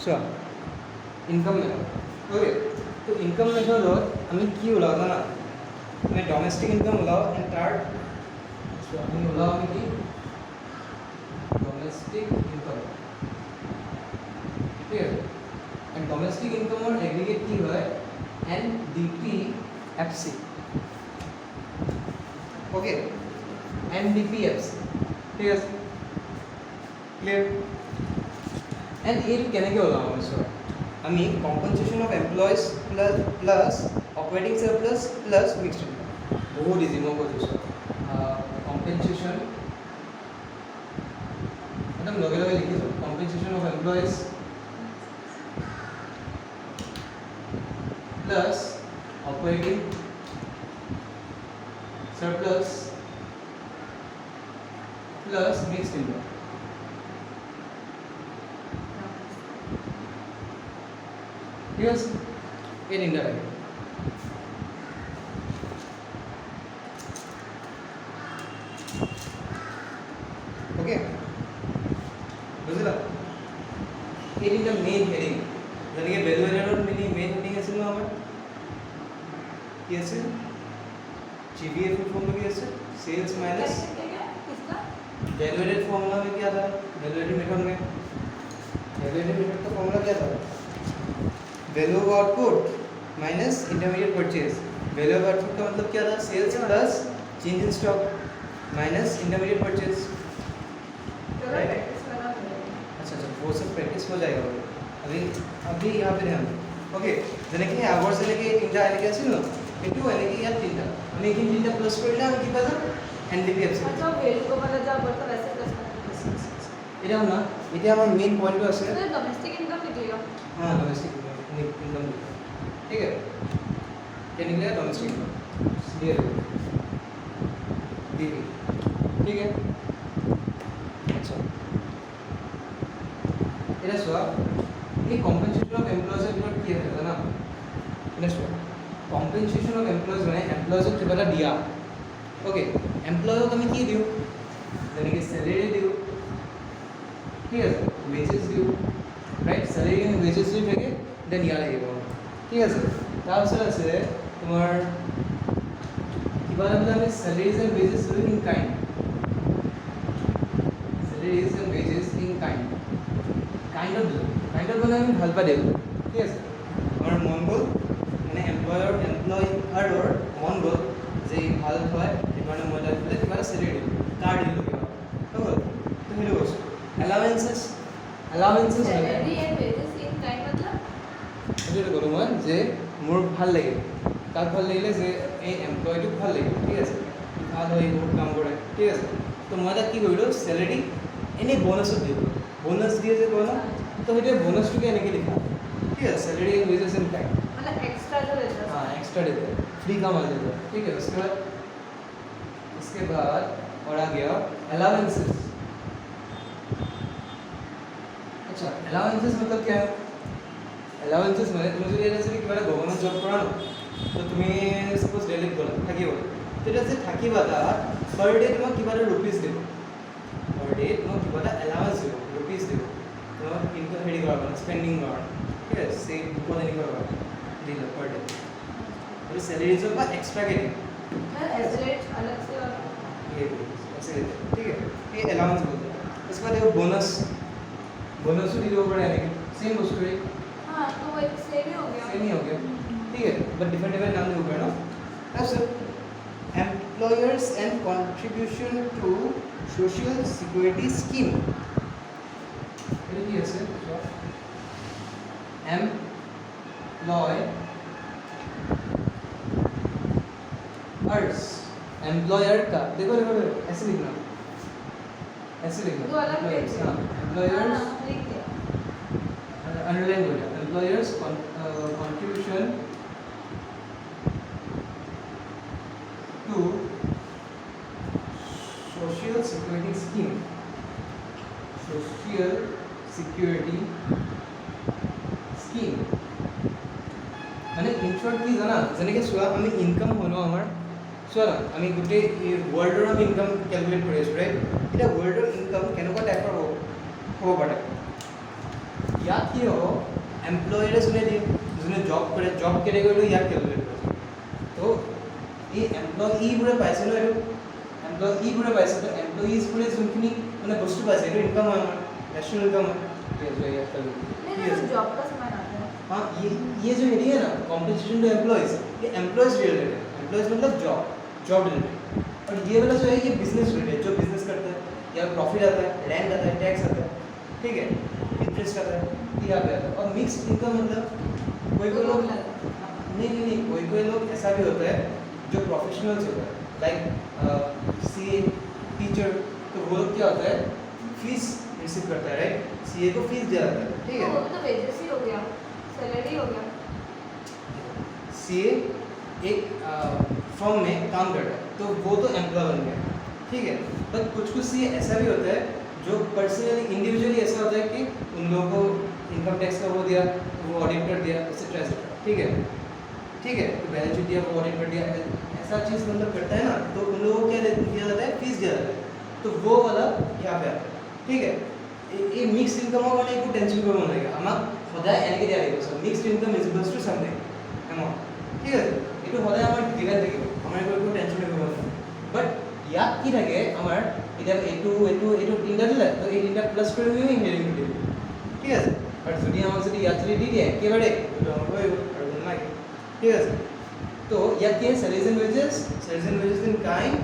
চোৱা income method okay তো income মেথডত আমি কি ওলাও জানা আমি ডমেষ্টিক ইনকাম ওলাও এণ্ড তাৰ আমি ওলাও আমি কি ডমেষ্টিক ইনকাম ঠিক আছে এণ্ড ডমেষ্টিক ইনকামৰ এগ্ৰিগেট কি হয় NDPFC ওকে NDPFC ঠিক আছে ক্লিয়াৰ এণ্ড এইটো কেনেকৈ ওলাম আমি চোৱা আমি compensation of employees plus operating surplus plus mixed income বহুত ইজি মই কৈ দিছোঁ কম্পনসেশ্যন একদম লগে লগে লিখিছোঁ compensation of employees plus operating surplus plus mixed income ঠিক আছে এই তিনিটা লাগে ওকে বুজিলা এই তিনিটা মেইন হেডিং যেনেকৈ ভেলু এডাৰৰ মেইন হেডিং আছিল ন আমাৰ কি আছিল GVA फुल फॉर्म में क्या है sales minus value added formula में क्या था वैल्यू एडेड मेथड में वैल्यू एडेड मेथड का फॉर्मूला क्या था value of output minus intermediate purchase value of output का मतलब क्या था sales plus change in stock minus intermediate purchase right अच्छा वो सब प्रैक्टिस हो जाएगा अभी यहाँ पे ध्यान ओके যেনেকৈ আগৰ যেনেকৈ তিনিটা এনেকৈ আছিল ন এইটো এনেকৈ ইয়াত তিনিটা আমি এইখিনি তিনিটা প্লাছ কৰিলে আমি কি পাম NDPFC अच्छा वेल को मतलब जब बढ़ता वैसे प्लस এতিয়া না এতিয়া আমাৰ মেইন পইণ্টটো আছে तो डोमेस्टिक इनकम निकलेगा हाँ डोमेस्टिक इनकम ठीक है क्या निकलेगा डोमेस्टिक इनकम क्लियर DP ठीक है अच्छा এটা চোৱা এই কম্পেনসেশ্যন অফ এমপ্লয়িজৰ ভিতৰত কি আছে জানা এটা চোৱা কম্পেনসেশ্যন অফ এমপ্লয়িজ মানে এমপ্লয়িজক কিবা এটা দিয়া ওকে এমপ্লয়ক আমি কি দিওঁ যেনেকৈ চেলেৰি দিওঁ ঠিক আছে ৱেজেছ দিওঁ ৰাইট চেলেৰি এণ্ড ৱেজেছ দি থাকে দেন ইয়াৰ আহিব ঠিক আছে তাৰপিছত আছে তোমাৰ কিবা এটা বোলে আমি চেলেৰিজ এণ্ড ৱেজেছ দিওঁ in kind salaries and wages in kind কাইণ্ডত দিওঁ কাইণ্ডত মানে আমি ভাল পাই দিওঁ ঠিক আছে আমাৰ মন গ'ল মানে এমপ্লয়াৰৰ মন গ'ল যে ভাল হয় সেইকাৰণে মই তাত বোলে কিবা এটা চেলেৰি দিলোঁ কাৰ দিলোঁ কিবা হৈ গ'ল তো সেইটো কৈছোঁ allowances salary and wages in time मतलब সেইটোতে ক'লোঁ মই যে মোৰ ভাল লাগিল তাক ভাল লাগিলে যে এই এমপ্লয়টোক ভাল লাগিল ঠিক আছে ভাল হয় বহুত কাম কৰে ঠিক আছে তো মই তাক কি কৰিলোঁ চেলেৰি এনেই বনাছত দিলোঁ বনাছ দিয়ে যে কয় ন তো সেইটোৱে বনাছটোকে এনেকৈ লিখা ঠিক আছে salary and wages in time मतलब एक्स्ट्रा जो रहता है हाँ एक्स्ट्रा देते हैं फ्री का माल देते हैं ठीक है उसके बाद और आ गया अलाउंसेस अच्छा अलाउंसेस मतलब क्या है अलाउंसेस মানে তুমি যদি এটা যদি কিবা এটা গভৰ্ণমেণ্ট জব কৰা ন তো তুমি সাপোজ দিল্লীত গ'লা থাকিব তেতিয়া যে থাকিবা তাত পাৰ ডে তোমাক কিবা এটা ৰুপিজ দিব পাৰ ডে তোমাক কিবা এটা এলাউন্স দিব ৰুপিজ দিব তোমাক ইনকাম হেৰি কৰাৰ কাৰণে স্পেণ্ডিং কৰাৰ ঠিক আছে সেই দুপদ এনেকুৱা কৰাৰ দিল পাৰ ডে और सैलरीज का एक्स्ट्रा के लिए एसलेट अलग से और ये ऐसे देते हैं ठीक है ये अलाउंस बोलते हैं इसके बाद देखो बोनस बोनस भी दो बड़े आने सेम वस्तु है हां तो वो सेम ही हो गया ठीक है बट डिफरेंट नाम नहीं होगा ना अब employers and contribution to social security scheme ये की है एम्प्लॉयर का देखो ऐसे लिखना दो अलग पेज हाँ एम्प्लॉयर्स लिख दिया अंडरलाइन हो गया employers contribution to social security scheme মানে ইন শর্ট কি জানা যেনেকৈ চোৱা আমি ইনকাম হয় ন আমাৰ চোৱা না আমি গোটেই ৱৰ্ল্ডৰ আমি ইনকাম কেলকুলেট কৰি আছোঁ ৰাইট এতিয়া ৱৰ্ল্ডৰ ইনকাম কেনেকুৱা টাইপৰ হ'ব পাৰে ইয়াত কি হ'ব এমপ্লয়াৰে যোনে দিয়ে যোনে জব কৰে জব কেটেগৰীটো ইয়াত কেলকুলেট কৰে তো এই এমপ্লয়ীবোৰে পাইছে ন এইটো এমপ্লয়ীবোৰে পাইছে তো এমপ্লয়ীজবোৰে যোনখিনি মানে বস্তু পাইছে এইটো ইনকাম হয় আমাৰ नेशनल इनकम है नहीं तो जॉब का समान आता है हाँ ये जो हेडिंग है ना कॉम्पेंसेशन टू एम्प्लॉयज ये एम्प्लॉयज रिलेटेड है एम्प्लॉयज मतलब जॉब रिलेटेड और ये वाला जो है ये बिजनेस रिलेटेड जो बिजनेस करता है या प्रॉफिट आता है रैंक आता है टैक्स आता है ठीक है इंटरेस्ट आता है यहाँ पे आता है और मिक्स इनकम मतलब कोई कोई लोग नहीं कोई लोग ऐसा भी होता है जो प्रोफेशनल्स होता है लाइक सीए टीचर तो वो लोग क्या होता है फीस रिसीव करता है राइट सीए को फीस दिया जाता है ठीक है वो तो वेजेस ही हो गया सैलरी हो गया सीए एक फर्म में काम करता है तो वो तो एम्प्लॉय बन गया ठीक है पर कुछ सीए ऐसा भी होता है जो पर्सनली इंडिविजुअली ऐसा होता है कि उन लोगों को इनकम टैक्स का वो दिया वो ऑडिट कर दिया एक्सेट्रा एक्सेट्रा ठीक है तो बैलेंस शीट दिया वो ऑडिट कर दिया ऐसा चीज़ मतलब करता है ना तो उन लोगों को क्या दिया जाता है फीस दिया जाता है तो वो वाला यहाँ पे आता है ठीक है ये मिक्स इनकমৰ কাৰণে একো টেনশ্যন কৰিব নালাগে আমাক সদায় এনেকৈ দিয়া লাগিব সব mixed income is equals to something amount ঠিক আছে এইটো সদায় আমাৰ দিগাত থাকিব আমাৰ একো টেনশ্যন কৰিব নালাগে বাট ইয়াত কি থাকে আমাৰ এতিয়া এইটো তিনিটা দিলে তো এই তিনিটা প্লাছ কৰি আমি হেৰিং দিব ঠিক আছে আৰু যদি আমাক যদি ইয়াত যদি দি দিয়ে একেবাৰে এইটো আমাৰ হৈ গ'ল আৰু নালাগে ঠিক আছে তো ইয়াত কি চেলাৰিজ এণ্ড ৱেজেছ ইন কাইণ্ড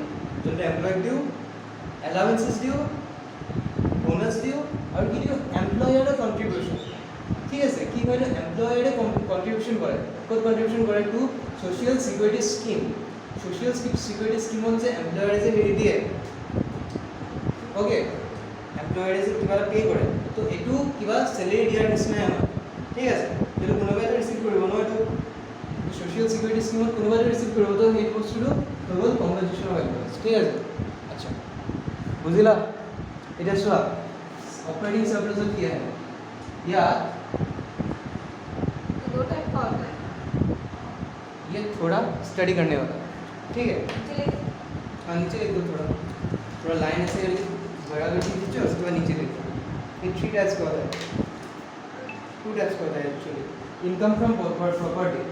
যোনটো এমপ্লয়ক দিওঁ এলাৱেঞ্চেছ দিওঁ बोनस दियो और कि दियो एम्प्लॉयर कंट्रीब्यूशन ठीक है कि कहले एम्प्लॉयर कंट्रीब्यूशन करे कोड कंट्रीब्यूशन करे टू सोशल सिक्योरिटी स्कीम से एम्प्लॉयर से हेरि दिए ओके एम्प्लॉयर से किबा पे करे तो एटू किबा सैलरी दियार निसना है ठीक है जेটো কোনোবাই ৰিসিভ কৰিব ন এটো সোশ্যাল সিকিউৰিটি স্কিমত কোনোবাই ৰিসিভ কৰিব তো এই বস্তুটো হ'ল কম্পেনসেশন হয় ঠিক আছে আচ্ছা বুঝিলা इधर सुना ऑपरेटिंग सरप्लस क्या है या दो टाइप का होता है ये थोड़ा स्टडी करने वाला ठीक है चलिए हाँ नीचे लिख दो थोड़ा लाइन ऐसे करके बड़ा करके खींचो उसके बाद नीचे लिखो ये 3 टाइप्स का होता है 2 टाइप्स का होता है एक्चुअली इनकम फ्रॉम प्रॉपर्टी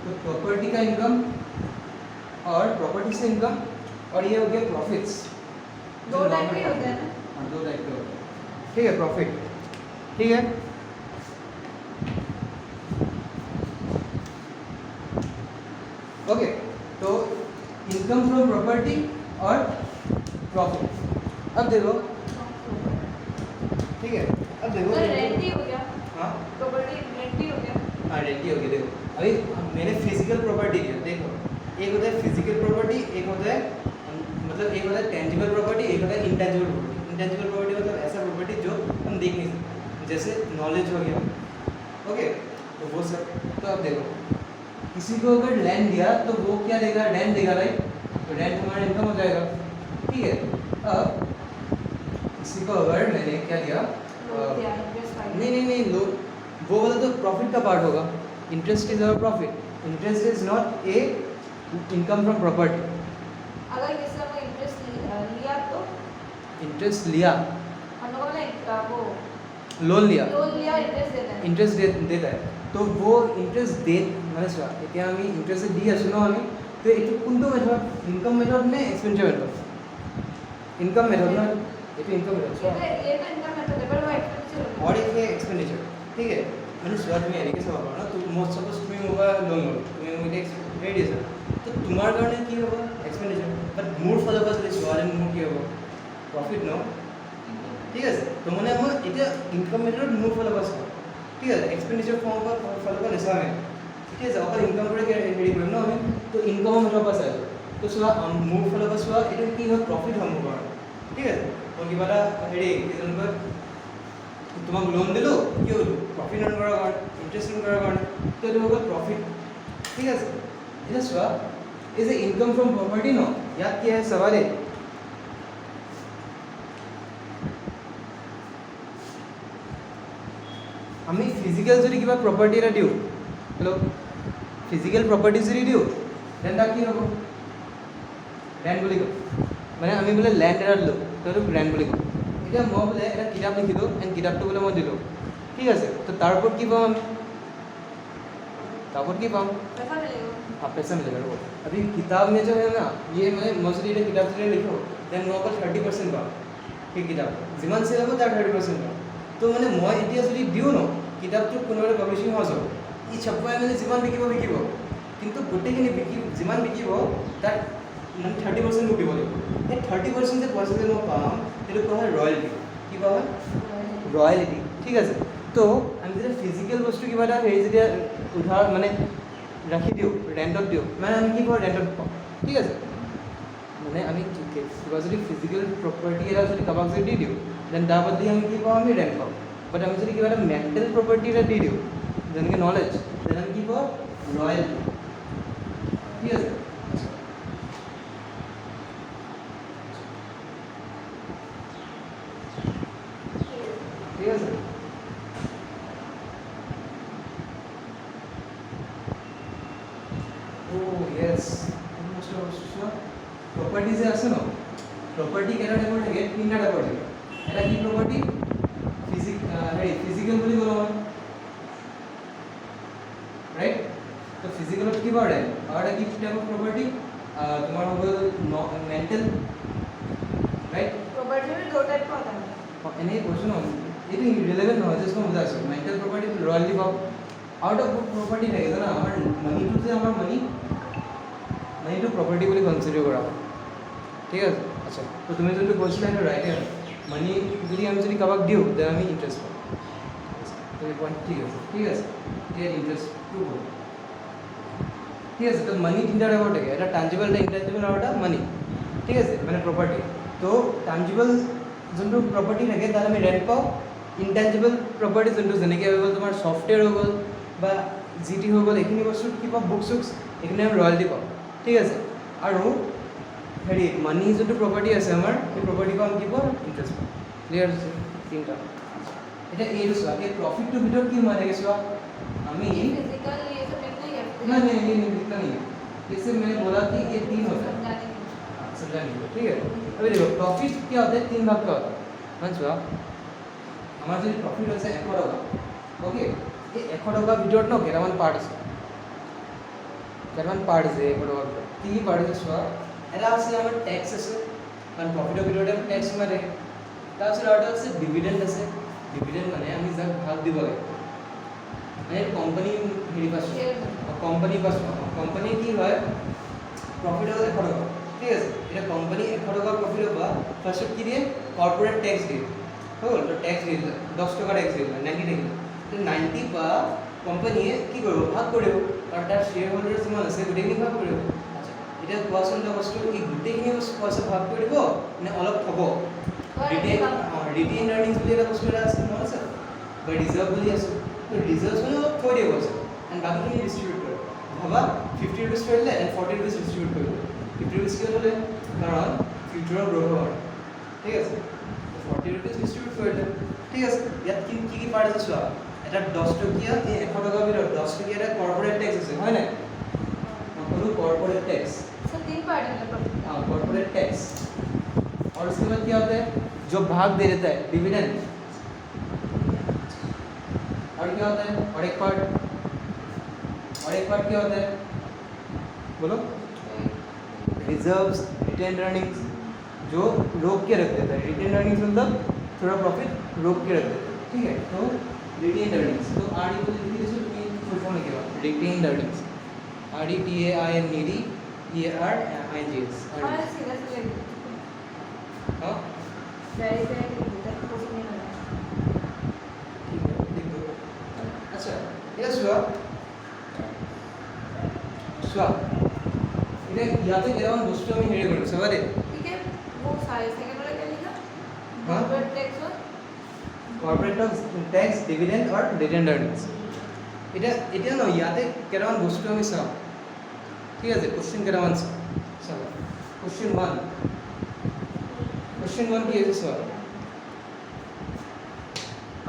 तो प्रॉपर्टी का इनकम और प्रॉपर्टी से इनकम और ये हो गया प्रॉफिट्स दो टाइप के होते हैं ना हाँ 2 टाइप के होते हैं ठीक है प्रॉफिट ठीक है ओके तो इनकम फ्रॉम प्रॉपर्टी और प्रॉफिट अब देखो ठीक है अब देखो रेंट ही हो गया हाँ प्रॉपर्टी रेंट ही हो गया हाँ रेंट ही हो गया देखो अभी मैंने फिजिकल प्रॉपर्टी दिया देखो एक होता है फिजिकल प्रॉपर्टी एक होता है मतलब एक होता है टेंजिबल प्रॉपर्टी एक होता है इंटेंजिबल प्रॉपर्टी मतलब ऐसा प्रॉपर्टी जो हम देख नहीं सकते जैसे नॉलेज हो गया ओके तो वो सब तो अब देखो किसी को अगर लैंड दिया तो वो क्या देगा रेंट देगा राइट तो रेंट हमारा इनकम हो जाएगा ठीक है अब किसी को अगर मैंने क्या दिया नहीं लो वो वाला तो प्रॉफिट का पार्ट होगा interest is our profit interest is not a income from property अगर किसी ने इंटरेस्ट लिया तो इंटरेस्ट लिया हम लोगों ने वो लोन लिया इंटरेस्ट देता है तो वो इंटरेस्ट दे মানে চোৱা এতিয়া আমি ইন্টারেস্ট দি আছো ন আমি তো এইটো কোনটো মেথড ইনকাম মেথড নে এক্সপেন্ডিচার মেথড ইনকাম মেথড না এটা ইনকাম মেথড ये तो इनकम मेथड है पर वो एक्सपेंडिचर और एक है एक्सपेंडिचर ठीक है মানে চোৱা তুমি এনেকৈ চাব পাৰা ন তো মোষ্ট সাপোজ তুমি মোবাইল লোন লো তুমি মোক টেক্স হেৰি দিছা তো তোমাৰ কাৰণে কি হ'ব এক্সপেন্ডিচাৰ বাট মোৰ ফালৰ পৰা যদি চোৱা মোৰ কি হ'ব প্ৰফিট ন ঠিক আছে তো মানে মই এতিয়া ইনকাম মেথড মোৰ ফালৰ পৰা চাওঁ ঠিক আছে এক্সপেন্ডিচাৰ ফালৰ পৰা নেচাওঁ আমি ঠিক আছে অকল ইনকাম কৰি হেৰি কৰিম ন আমি তো ইনকামৰ ফালৰ পৰা চাইছোঁ তো চোৱা মোৰ ফালৰ পৰা চোৱা এইটো কি হয় প্ৰফিট হয় মোৰ কাৰণে ঠিক আছে মই কিবা এটা হেৰি কি জানো কয় তোমাক লোন দিলোঁ কি হ'ল প্ৰফিট আৰ্ণ কৰাৰ কাৰণে ইণ্টাৰেষ্ট আৰ্ণ কৰাৰ কাৰণে তো এইটো হৈ গ'ল প্ৰফিট ঠিক আছে এতিয়া চোৱা এই যে ইনকাম ফ্ৰম প্ৰপাৰ্টি ন ইয়াত কি আছে চাবা দেই আমি ফিজিক্যাল যদি কিবা প্ৰপাৰ্টি এটা দিওঁ হেল্ল' ফিজিক্যাল প্ৰপাৰ্টি যদি দিওঁ দেন তাক কি হ'ব ৰেণ্ট বুলি ক'ম মানে আমি বোলে লেণ্ড এটা দিলোঁ, তইতো ৰেণ্ট বুলি ক'লোঁ। এতিয়া মই বোলে এটা কিতাপ লিখিলোঁ এণ্ড কিতাপটো বোলে মই দিলোঁ, ঠিক আছে, তো তাৰ ওপৰত কি পাম আমি? তাৰ ওপৰত কি পাম? पैसा मिलेगा हाँ पैसा मिलेगा। रुको, अभी किताब में जो है ना, ये मैं मजदूरी ये किताब से लिखो देन मैं अकल 30% पाम সেই কিতাপ যিমান চেল হ'ব তাৰ 30% পাম। তো মানে মই এতিয়া যদি দিওঁ ন কিতাপটো কোনোবাই পাব্লিছিং হাউচক, ই ছাপাই মেলি যিমান বিকিব বিকিব, কিন্তু গোটেইখিনি যিমান বিকিব তাত মানে 30% মোক দিব লাগিব। সেই 30% যে পইচা যে মই পাম সেইটো কোৱা হয় ৰয়েলিটি। কি কোৱা হয়? ৰয়েলিটি। ঠিক আছে, তো আমি যেতিয়া ফিজিকেল বস্তু কিবা এটা হেৰি যেতিয়া উধাৰ মানে ৰাখি দিওঁ, ৰেণ্টত দিওঁ, মানে আমি কি কৰোঁ ৰেণ্টত পাওঁ। ঠিক আছে, মানে আমি কিবা যদি ফিজিকেল প্ৰপাৰ্টি এটা যদি কাৰোবাক যদি দি দিওঁ দেন তাৰ বদলি আমি কি পাওঁ? আমি ৰেণ্ট পাওঁ। বাট আমি যদি কিবা এটা মেণ্টেল প্ৰপাৰ্টি এটা দি দিওঁ যেনেকৈ নলেজ, দেন আমি কি পাওঁ? ৰয়েলিটি। ঠিক আছে, ঠিক আছে। য়েছ, প্ৰপাৰ্টি যে আছে ন, প্ৰপাৰ্টি কেইটা টাইপৰ থাকে? তিনিটা টাইপৰ থাকে। এটা কি প্ৰপাৰ্টি? ফিজিকেল বুলি ক'লোঁ মই, ৰাইট? তো ফিজিকেলত কি পাওঁ? ৰেণ্ট। আৰু এটা কি টাইপৰ প্ৰপাৰ্টি? তোমাৰ হৈ গ'ল মেণ্টেল, ৰাইট? प्रॉपर्टी में दो टाइप का होता है এনেই কৈছোঁ ন, এইটো ৰিলেভেণ্ট নহয়, জাষ্ট মই বুজাইছোঁ। মেণ্টেল প্ৰপাৰ্টি ৰয়েলিটি পাওঁ। আৰু এটা প্ৰপাৰ্টি থাকে জানা, আমাৰ মানিটো যে আমাৰ মানিটো প্ৰপাৰ্টি বুলি কনচিডাৰ কৰা হয়। ঠিক আছে, আচ্ছা, তো তুমি যোনটো কৈছিলা সেইটো ৰাইটে হয়। মানি যদি আমি যদি কাৰোবাক দিওঁ দেন আমি ইণ্টাৰেষ্ট পাওঁ। তুমি পইণ্ট ঠিক আছে, ঠিক আছে, এতিয়া ইণ্টাৰেষ্টটো কৰোঁ। ঠিক আছে, তো মানি তিনিটা টাইপৰ থাকে, এটা টাঞ্জিবল, এটা ইনটাঞ্জিবল আৰু এটা মানি। ঠিক আছে, মানে প্ৰপাৰ্টি। তো টাঞ্জিবল যোনটো প্ৰপাৰ্টি থাকে তাত আমি ৰেণ্ট পাওঁ। ইনটেঞ্জিবল প্ৰপাৰ্টি যোনটো যেনেকৈ হৈ গ'ল তোমাৰ ছফ্টৱেৰ হৈ গ'ল বা যি টি হৈ গ'ল, এইখিনি বস্তুত কি পাওঁ? বুক চুকছ, এইখিনি আমি ৰয়েলিটি পাওঁ। ঠিক আছে, আৰু হেৰি মানি যোনটো প্ৰপাৰ্টি আছে আমাৰ, সেই প্ৰপাৰ্টি পাওঁ আমি কি পাওঁ? ইণ্টাৰেষ্ট পাওঁ। ক্লিয়াৰ হৈছে তিনিটা? এতিয়া এইটো চোৱা, এই প্ৰফিটটোৰ ভিতৰত কি সোমাই থাকে চোৱা, আমি फिजिकल ये सब देखना ही है नहीं नहीं नहीं नहीं इतना नहीं है। इससे मैंने बोला कि ये तीन होता है, समझाने के लिए। समझा नहीं, ठीक है? अभी देखो प्रॉफिट क्या होता है? तीन भाग का होता है। मान चुका हमारा जो प्रॉफिट होता है 100 टका, ओके? ये 100 टका ভিতৰত ন কেইটামান পাৰ্ট আছে, কেইটামান পাৰ্ট আছে 100 টকাৰ ভিতৰত। কি কি পাৰ্ট আছে চোৱা, এটা আছে আমাৰ টেক্স আছে, কাৰণ প্ৰফিটৰ ভিতৰত আমি টেক্স সোমাই থাকে। তাৰপিছত আৰু এটা আছে ডিভিডেণ্ড আছে। ডিভিডেণ্ড মানে আমি যাক ভাগ দিব লাগে, মানে কোম্পানী হেৰি পাইছোঁ, কোম্পানী পাইছোঁ। কোম্পানী কি হয়, প্ৰফিট হ'ল 100 টকা, ঠিক আছে? এতিয়া কোম্পানী 100 টকা প্ৰফিট হ'ব, ফাৰ্ষ্টত কি দিয়ে? কৰ্পোৰেট টেক্স দিয়ে, হ'ল? তো টেক্স দি দিলে 10 টকা টেক্স দি দিলে, 90 থাকিলে। তো 90 বা কোম্পানীয়ে কি কৰিব? ভাগ কৰিব, আৰু তাৰ শ্বেয়াৰ হোল্ডাৰ যিমান আছে গোটেইখিনি ভাগ কৰিব। আচ্ছা, এতিয়া কোৱাচোন এটা বস্তু, এই গোটেইখিনি বস্তু পইচা ভাগ কৰি দিব নে অলপ থ'ব? ৰিটেইন আৰ্নিংছ বুলি এটা বস্তু এটা আছে নহয় আছে, বা ৰিজাৰ্ভ বুলি আছে। তো ৰিজাৰ্ভ মানে অলপ থৈ দিব আছে, এণ্ড বাকীখিনি ডিষ্ট্ৰিবিউট কৰে। ভাবা 50 rupees থৈ দিলে এণ্ড 40 rupees ডিষ্ট্ৰিবিউট কৰিলে। 50 rupees কিয় থ'লে? কাৰণ ফিউচাৰৰ গ্ৰ'থ হয়, ঠিক আছে? 40 rupees ডিষ্ট্ৰিবিউট কৰিলে, ঠিক আছে? ইয়াত কি কি পাৰ্ট আছে চোৱা, এটা 10 টকীয়া, এই 100 টকাৰ ভিতৰত 10 টকীয়া এটা কৰ্পোৰেট টেক্স আছে, হয় নাই? মই ক'লোঁ কৰ্পোरेट टैक्स। सर तीन पार्ट है प्रॉफिट। हाँ, कॉर्पोरेट टैक्स। और उसके बाद क्या होता है? जो भाग दे देता है, डिविडेंड। और क्या होता है? और एक पार्ट क्या होता है? बोलो। रिजर्व्स, रिटेन अर्निंग्स, जो रोक के रख देता है। रिटेन अर्निंग्स मतलब थोड़ा प्रॉफिट रोक के रख देता है, ठीक है? तो रिटेन अर्निंग्स, तो आर डी को लिखिए इसको फुल फॉर्म के बाद रिटेन अर्निंग्स, RETAINED हाँ सीधा से ले हाँ वेरी वेरी इधर कुछ नहीं हो रहा ठीक है, लिख दो। अच्छा, ये सुआ इधर यहाँ तक एराउंड बुस्टर में हेड करो सवारे ठीक है वो सारे सेकंड वाला क्या लिखा हाँ? कॉर्पोरेट टैक्स टैक्स डिविडेंड और रिटेन अर्निंग्स এটা ন ইয়াতে কেইটামান বস্তু আমি চাওঁ ঠিক আছে কোশ্চেন কেইটামান চাওঁ কোশ্চেন 1 কি আছে চোৱা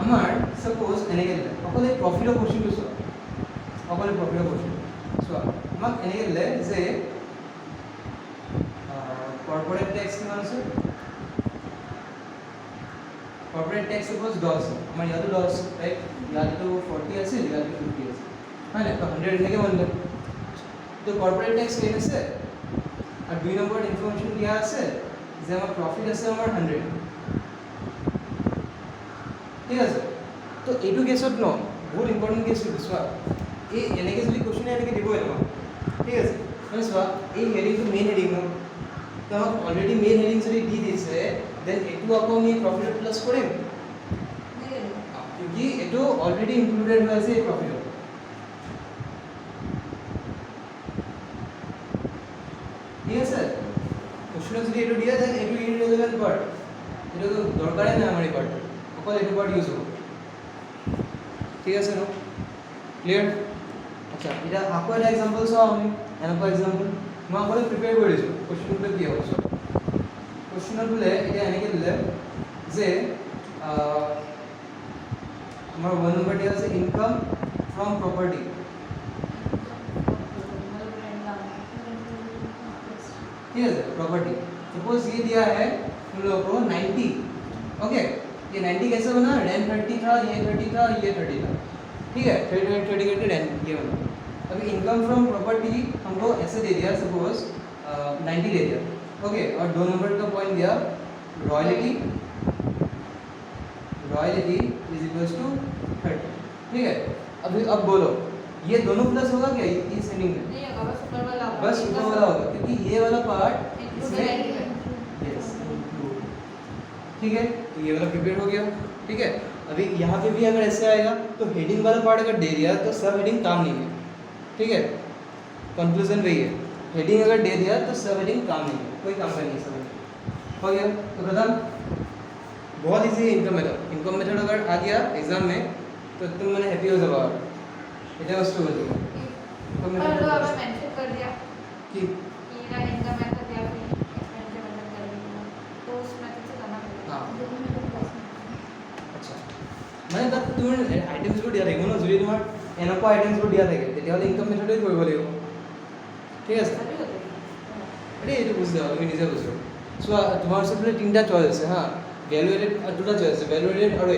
আমাৰ সাপোজ এনেকৈ দিলে অকলে প্ৰফিটৰ কোশ্চেনটো চোৱা অকলে প্ৰফিটৰ কোশ্চেন চোৱা আমাক এনেকৈ দিলে যে কৰ্পৰেট টেক্স কিমান আছে কৰ্পৰেট টেক্স সাপোজ 10 আমাৰ ইয়াতো 10 ৰাইট ইয়াতো 40 আছে ইয়াতো 50 আছে হয় না তো 100 এনেকৈ মানিলে তো কৰ্পৰেট টেক্স কেনে আছে আৰু 2 নম্বৰ ইনফৰমেশন দিয়া আছে যে আমাৰ প্ৰফিট আছে আমাৰ 100 ঠিক আছে তো এইটো কেছত ন বহুত ইম্পৰ্টেন্ট কেছ চোৱা এই এনেকৈ যদি কোৱেশ্চন এনেকৈ দিব তোমাক ঠিক আছে মানে চোৱা এই হেডিংটো মেইন হেডিং ন তো আমাক অলৰেডি মেইন হেডিং যদি দি দিছে দেন এইটো আকৌ আমি প্ৰফিটত প্লাস কৰিম क्योंकि এইটো অলৰেডি ইনক্লুডেড হৈ আছে এই প্ৰফিটত ঠিক আছে কোৱেশ্চনত যদি এইটো দিয়া দেন এইটো ইৰৰিলেভেন্ট পাৰ্ট এইটো দৰকাৰে নাই আমাৰ এই পাৰ্ট অকল এইটো পাৰ্ট ইউজ হ'ব ঠিক আছে ন ক্লিয়াৰ আচ্ছা এটা আকৌ এটা এক্সাম্পল চাওঁ আমি এনেকুৱা এক্সাম্পল মই আগতে প্ৰিপেয়াৰ কৰি দিছোঁ কোৱেশ্চনটো কি হ'ব চোৱা কোৱেশ্চনত বোলে এতিয়া এনেকৈ দিলে যে আমাৰ 1 নম্বৰ দিয়া আছে ইনকাম ফ্ৰম প্ৰপাৰ্টি ठीक है प्रॉपर्टी सपोज ये दिया है तुम लोगों को 90 ओके ये 90 कैसे बना रेंट 30 था ये 30 था ये 30 था ठीक है 30 करके रेंट ये बना अभी इनकम फ्रॉम प्रॉपर्टी हमको ऐसे दे दिया सपोज 90 दे दिया ओके और 2 नंबर का पॉइंट दिया रॉयल्टी इज इक्वल्स टू 30 ठीक है अभी अब बोलो ये दोनों प्लस होगा क्या इस हेडिंग में नहीं होगा बस ऊपर वाला होगा क्योंकि ये वाला पार्ट इसमें यस ठीक है तो ये वाला प्रिपेयर हो गया ठीक है अभी यहाँ पे भी अगर ऐसे आएगा तो हेडिंग वाला पार्ट अगर दे दिया तो सब हेडिंग काम नहीं है ठीक है कंक्लूजन वही है हेडिंग अगर दे दिया तो सब हेडिंग काम नहीं है कोई काम का नहीं सब हो गया तो खत्म बहुत इजी है इनकम मेथड अगर आ गया एग्जाम में तो तुम मैंने हैप्पी हो जाओ এটা বস্তু বলি और लो अब मेंशन कर दिया कि मेरा इनकम मेथड या फिर एक्सपेंस मेथड कर दिया तो उस मेथड से करना पड़ेगा हाँ আচ্ছা মানে তাত তুমি আইটেমছবোৰ দিয়া থাকিব ন যদি তোমাৰ এনেকুৱা আইটেমছবোৰ দিয়া থাকে তেতিয়াহ'লে ইনকাম মেথডেই কৰিব লাগিব ঠিক আছে सभी होते हैं আৰে এইটো বুঝি যাও তুমি নিজে বুঝো চোৱা তোমাৰ ওচৰত তিনিটা চইচ আছে হা ভ্যালু এডেড আৰু দুটা চইচ আছে ভ্যালু এডেড আৰু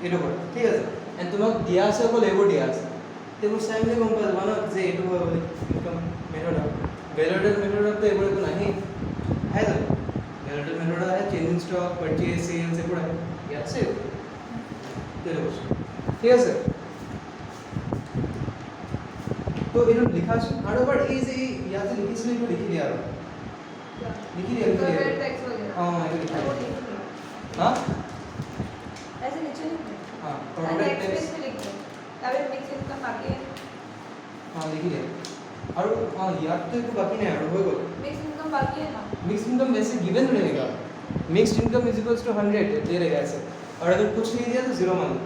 এইটো কৰা ঠিক আছে এণ্ড তোমাক দিয়া আছে অকল এইবোৰ দিয়া আছে তেবোৰ চাই মেলি গম পাবা ন যে এইটো হয় বুলি ইনকাম মেথড ভ্যালু এডেড মেথডত তো এইবোৰ একো নাহি है ना ভ্যালু এডেড মেথড আছে change in stock purchase sales এইবোৰ আছে ইয়াত আছে তেৰো ঠিক আছে তো এইটো লিখা আছে আৰু এবাৰ এই যে ইয়াত যে লিখিছিল এইটো লিখি দিয়া আৰু लिखी दिया कॉर्पोरेट टैक्स वगैरह हाँ ये लिखा वो है लिख दिया हाँ ऐसे नीचे लिख दो हाँ और कॉर्पोरेट एक्सपेंस टैक्स में लिख दो अभी मिक्स इनकम बाकी है हाँ लिखी दिया और हाँ याद तो एक बाकी नहीं है और वो मिक्स इनकम बाकी है ना मिक्स इनकम वैसे गिवन रहेगा mixed income is equals to 100 दे रहेगा ऐसे और अगर कुछ नहीं दिया तो जीरो मान लो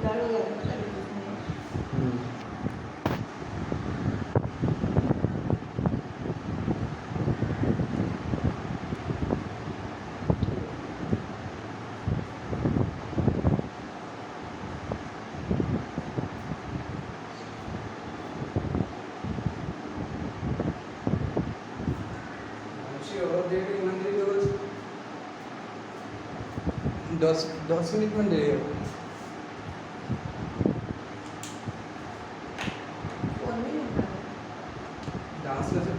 ब्लड हो गया मतलब इसमें दस मिनट में दे फोन भी नहीं कर डांस कैसे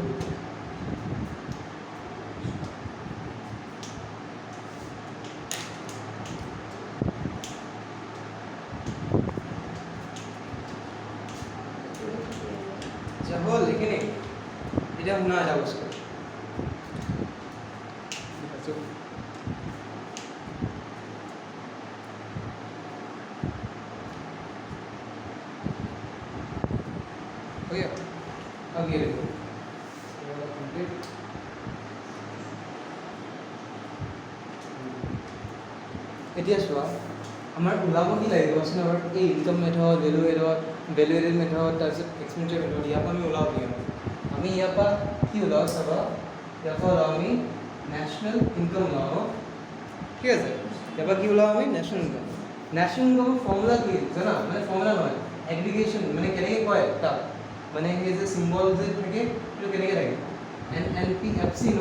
हो लेकिन इधर हम ना जाओ उसको हो गया अब ये देखो ये वाला कंप्लीट এতিয়া চোৱা আমাৰ ওলাব কি লাগে কোৱাচোন আমাৰ এই income method value aided method তাৰপিছত এক্সপেন্ডিচাৰ মেথড ইয়াৰ পৰা আমি ওলাব কি আমি ইয়াৰ পৰা কি ওলাওঁ চাবা ইয়াৰ পৰা ওলাওঁ আমি নেশ্যনেল ইনকাম ওলাওঁ ঠিক আছে এবাৰ কি ওলাম আমি ন্যাশনাল ইনকাম ফৰ্মুলা কি জানা মানে ফৰ্মুলা নহয় এগ্ৰিগেশ্যন মানে কেনেকৈ কয় তাক মানে এই যে চিম্বল যে থাকে সেইটো কেনেকৈ থাকে NPFC ন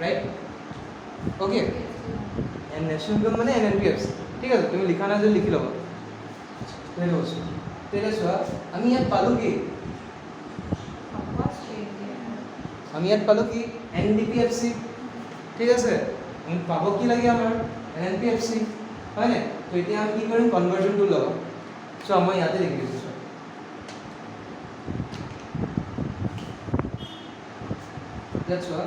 right okay and national income মানে NNPFC ঠিক আছে তুমি লিখা নাই যদি লিখি ল'বা সেইটো বস্তু তেতিয়া চোৱা আমি ইয়াত পালোঁ কি আমি ইয়াত পালোঁ কি NDPFC ঠিক আছে আমি পাব কি লাগে আমাৰ NNPFC হয় নাই তো এতিয়া আমি কি কৰিম কনভাৰ্জনটো লগাম চ' মই ইয়াতে লিখি দিছোঁ চোৱা ইয়াত চোৱা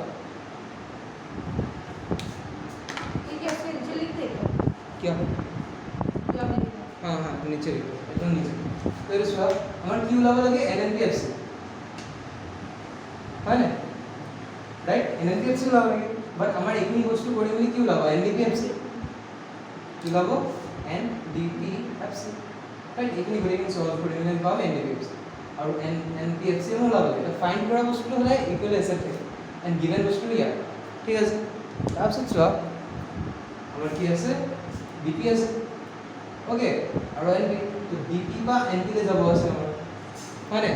क्या हाँ हाँ नीचे लिखो एकदम नीचे तो ये चुआ हमारे क्यों लगा लगे NNPFC है ना राइट NNPFC लगा लगे बट हमारे एक ही वस्तु कोडी में क्यों लगा NDPFC क्यों लगा NDPFC राइट एक ही कोडी में सॉल्व कोडी में पाव NDPFC और NPFC में लगा लगे तो फाइंड करा वस्तु होला इक्वल एसेट एंड गिवन वस्तु लिया ठीक है आप सब चुआ हमारे की আছে DP আছে ওকে আৰু NP তো DP বা NP লে যাব আছে আমাৰ মানে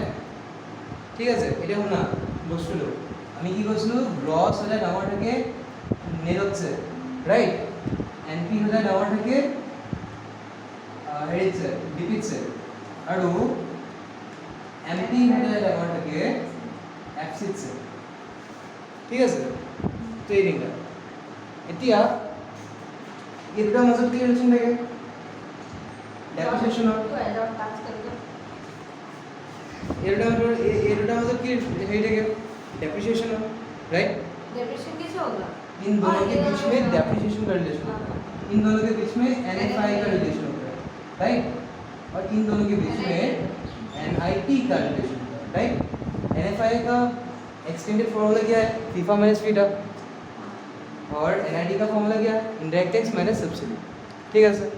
ঠিক আছে এটা শুনা বস্তুটো আমি কি কৈছিলো গ্ৰছ হলে ডাঙৰ থাকে নেটছে ৰাইট NP হলে ডাঙৰ থাকে হেৰিছে DPছে আৰু MP হলে ডাঙৰ থাকে FCছে ঠিক আছে তো এই তিনিটা এতিয়া ये दुटा मतलब की रिलेशन है डेप्रिसिएशन और ये दुटा मतलब की है डेप्रिसिएशन और राइट डेप्रिसिएशन कैसे होगा इन दोनों के बीच में डेप्रिसिएशन का रिलेशन होता है इन दोनों के बीच में NFI का रिलेशन होता है राइट और इन दोनों के बीच में NIT का रिलेशन होता है राइट NFI का एक्सटेंडेड फॉर्मूला क्या है फीफा माइनस फीटा और NIT का फॉर्मूला क्या है इनडायरेक्ट टैक्स माइनस सब्सिडी ठीक है सर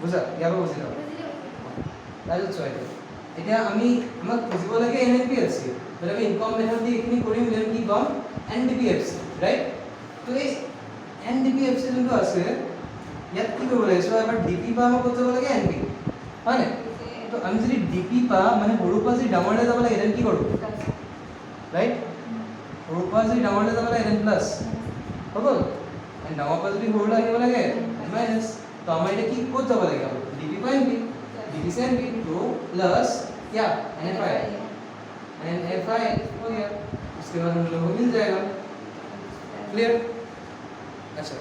বুঝা ইয়াৰ বুজি লও তাৰপিছত চোৱা এতিয়া আমি আমাক বুজিব লাগে NNPFC মানে আমি ইনকাম মেথড দি এইখিনি কৰিম যেন কি কম NDPFC ৰাইট তো এই NDPFC যোনটো আছে ইয়াত কি কৰিব লাগে চোৱা এবাৰ DP পা আমাক ক'ত যাব লাগে NP হয় না তো আমি যদি DP পা মানে সৰু পা যদি ডাঙৰলৈ যাব লাগে দেন কি কৰোঁ ৰাইট সৰু পা যদি ডাঙৰলৈ যাব লাগে দেন প্লাস हो गल एंड डाउन पर भी होल्ड आगे वाला है माइनस तो हमारे की को दबा लगेगा DP पर NP DP से NP तो प्लस क्या NFI NFI हो गया उसके बाद हम लोगों को मिल जाएगा क्लियर अच्छा